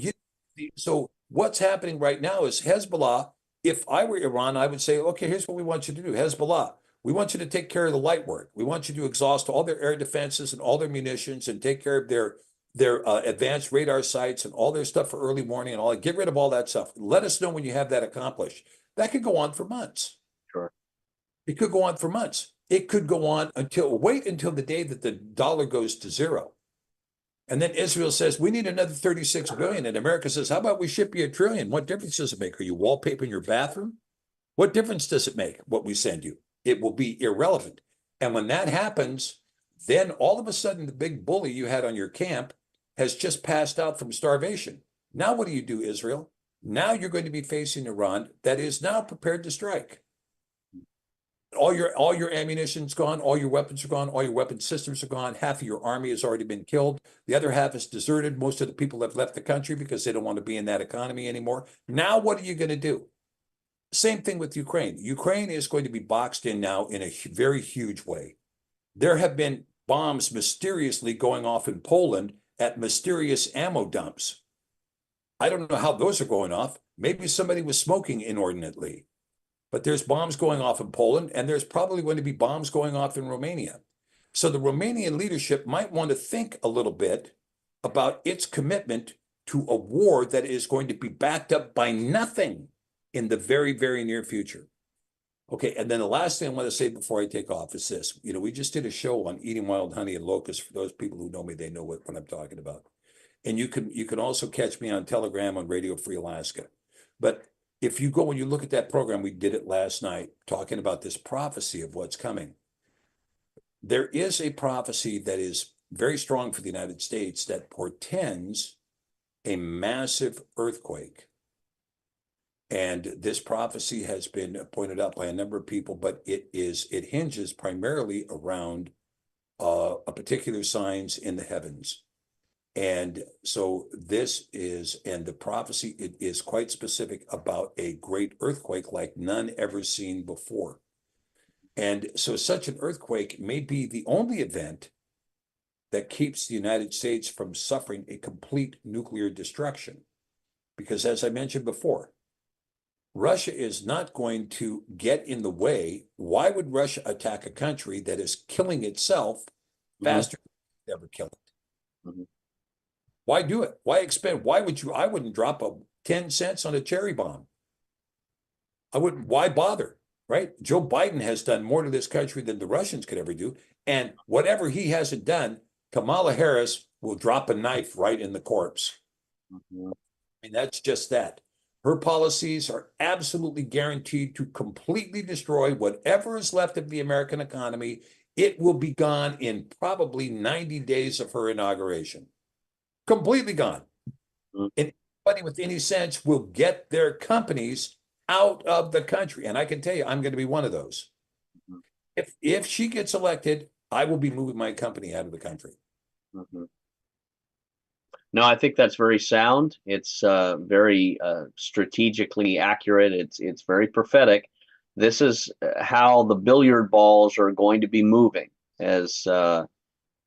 so what's happening right now is Hezbollah. If I were Iran, I would say, okay, here's what we want you to do. Hezbollah, we want you to take care of the light work. We want you to exhaust all their air defenses and all their munitions and take care of their advanced radar sites and all their stuff for early warning and all that. Get rid of all that stuff. Let us know when you have that accomplished. That could go on for months. Sure. It could go on for months. It could go on wait until the day that the dollar goes to zero. And then Israel says, we need another 36 billion. And America says, how about we ship you $1 trillion? What difference does it make? Are you wallpapering your bathroom? What difference does it make what we send you? It will be irrelevant. And when that happens, then all of a sudden, the big bully you had on your camp has just passed out from starvation. Now, what do, Israel? Now you're going to be facing Iran that is now prepared to strike. All your ammunition's gone, all your weapons are gone, all your weapon systems are gone. Half of your army has already been killed. The other half is deserted. Most of the people have left the country because they don't want to be in that economy anymore. Now, what are you going to do? Same thing with Ukraine. Ukraine is going to be boxed in now in a very huge way. There have been bombs mysteriously going off in Poland at mysterious ammo dumps. I don't know how those are going off. Maybe somebody was smoking inordinately. But there's bombs going off in Poland, and there's probably going to be bombs going off in Romania. So the Romanian leadership might want to think a little bit about its commitment to a war that is going to be backed up by nothing in the very, very near future. Okay, and then the last thing I want to say before I take off is this. You know, we just did a show on eating wild honey and locusts. For those people who know me, they know what I'm talking about. And you can also catch me on Telegram on Radio Free Alaska. But if you go and you look at that program, we did it last night, talking about this prophecy of what's coming. There is a prophecy that is very strong for the United States that portends a massive earthquake. And this prophecy has been pointed out by a number of people, but it hinges primarily around a particular signs in the heavens. And so the prophecy, it is quite specific about a great earthquake like none ever seen before. And so such an earthquake may be the only event that keeps the United States from suffering a complete nuclear destruction. Because as I mentioned before, Russia is not going to get in the way. Why would Russia attack a country that is killing itself faster than ever kill it? Mm-hmm. Why do it? Why expend? Why would you? I wouldn't drop 10 cents on a cherry bomb. I wouldn't. Why bother? Right? Joe Biden has done more to this country than the Russians could ever do. And whatever he hasn't done, Kamala Harris will drop a knife right in the corpse. Mm-hmm. I mean, that's just that. Her policies are absolutely guaranteed to completely destroy whatever is left of the American economy. It will be gone in probably 90 days of her inauguration. Completely gone. Mm-hmm. And anybody with any sense will get their companies out of the country. And I can tell you, I'm going to be one of those. Mm-hmm. If she gets elected, I will be moving my company out of the country. Mm-hmm. No, I think that's very sound. It's very strategically accurate. It's very prophetic. This is how the billiard balls are going to be moving as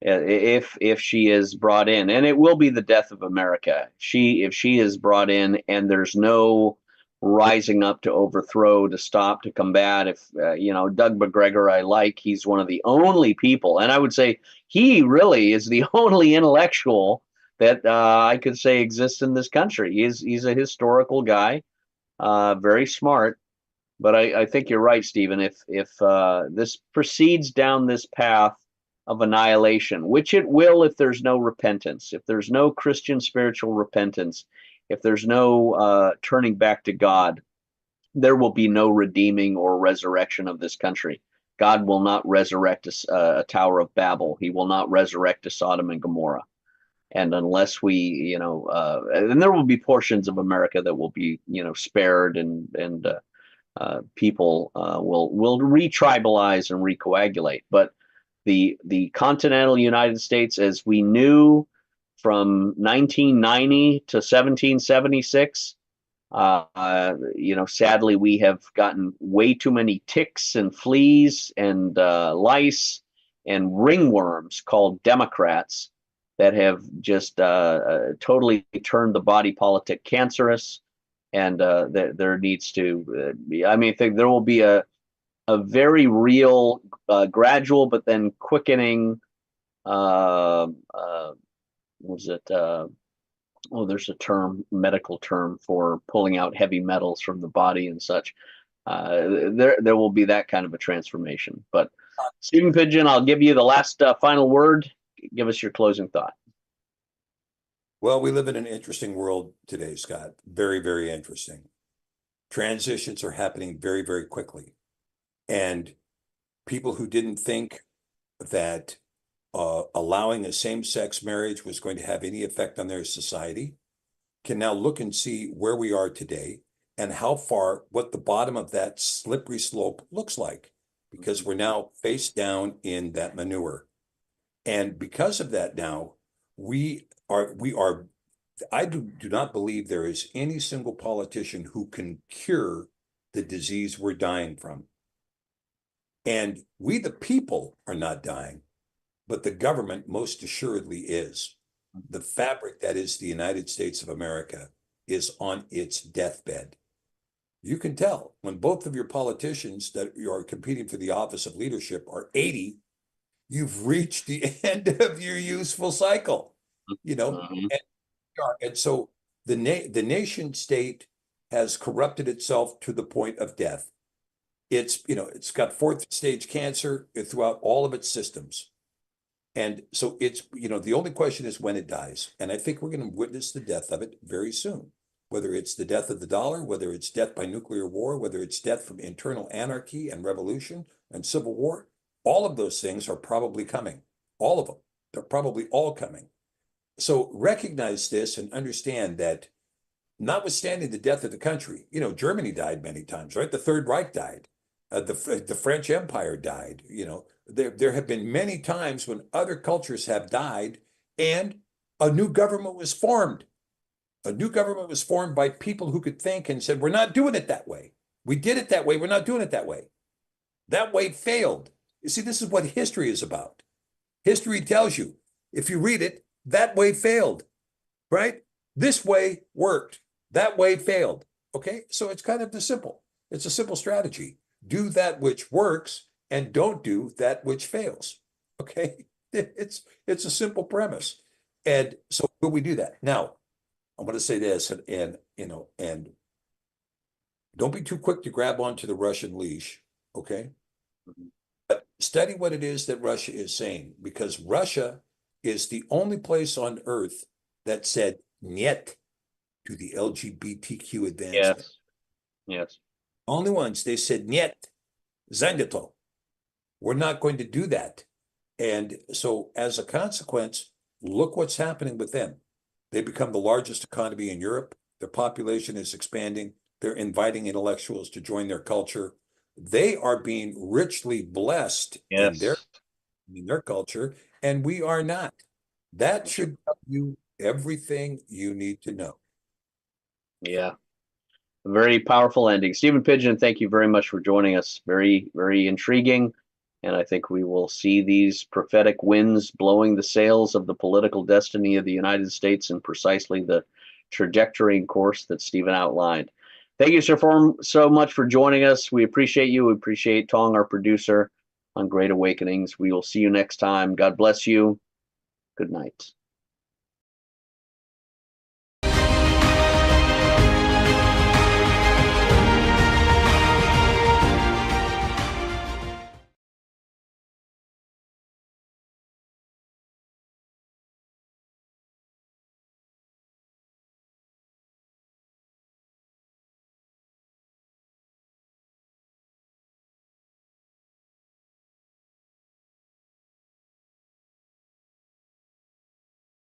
if she is brought in, and it will be the death of America. If she is brought in, and there's no rising up to overthrow, to stop, to combat. If Doug McGregor, he's one of the only people, and I would say he really is the only intellectual that I could say exists in this country. He's a historical guy, very smart. But I think you're right, Stephen. If this proceeds down this path, of annihilation, which it will if there's no repentance, if there's no Christian spiritual repentance, if there's no turning back to God, there will be no redeeming or resurrection of this country. God will not resurrect a Tower of Babel. He will not resurrect a Sodom and Gomorrah. And unless we, and there will be portions of America that will be, spared, and people will retribalize and recoagulate. But the continental United States, as we knew from 1990 to 1776, sadly, we have gotten way too many ticks and fleas and lice and ringworms called Democrats that have just totally turned the body politic cancerous. And there needs to be, I think there will be a very real, gradual, but then quickening, there's a medical term for pulling out heavy metals from the body and such. There will be that kind of a transformation. But Stephen Pidgeon, I'll give you the last final word. Give us your closing thought. Well, we live in an interesting world today, Scott. Very, very interesting. Transitions are happening very, very quickly. And people who didn't think that allowing a same-sex marriage was going to have any effect on their society can now look and see where we are today and what the bottom of that slippery slope looks like, because we're now face down in that manure. And because of that now, I do not believe there is any single politician who can cure the disease we're dying from. And we, the people, are not dying, but the government most assuredly is. The fabric that is the United States of America is on its deathbed. You can tell when both of your politicians that you are competing for the office of leadership are 80, you've reached the end of your useful cycle, and so the nation state has corrupted itself to the point of death. It's got fourth stage cancer throughout all of its systems. And so it's, the only question is when it dies. And I think we're going to witness the death of it very soon, whether it's the death of the dollar, whether it's death by nuclear war, whether it's death from internal anarchy and revolution and civil war. All of those things are probably coming. All of them. They're probably all coming. So recognize this and understand that notwithstanding the death of the country, Germany died many times, right? The Third Reich died. The French Empire died. There have been many times when other cultures have died and a new government was formed. A new government was formed by people who could think and said, we're not doing it that way. We did it that way. We're not doing it that way. That way failed. You see, this is what history is about. History tells you, if you read it, that way failed, right? This way worked. That way failed. Okay, so it's kind of it's a simple strategy. Do that which works and don't do that which fails. Okay, it's a simple premise. And so will we do that? Now, I'm going to say this, and don't be too quick to grab onto the Russian leash, okay? But study what it is that Russia is saying, because Russia is the only place on earth that said "niet" to the LGBTQ advancement. Yes. Only ones. They said "niet, zanyato." We're not going to do that. And so as a consequence, look what's happening with them. They become the largest economy in Europe. Their population is expanding. They're inviting intellectuals to join their culture. They are being richly blessed in their culture, and we are not. That should tell you everything you need to know. Yeah. A very powerful ending. Stephen Pidgeon, thank you very much for joining us. Very, very intriguing. And I think we will see these prophetic winds blowing the sails of the political destiny of the United States in precisely the trajectory and course that Stephen outlined. Thank you so much for joining us. We appreciate you. We appreciate Tong, our producer, on Great Awakenings. We will see you next time. God bless you. Good night.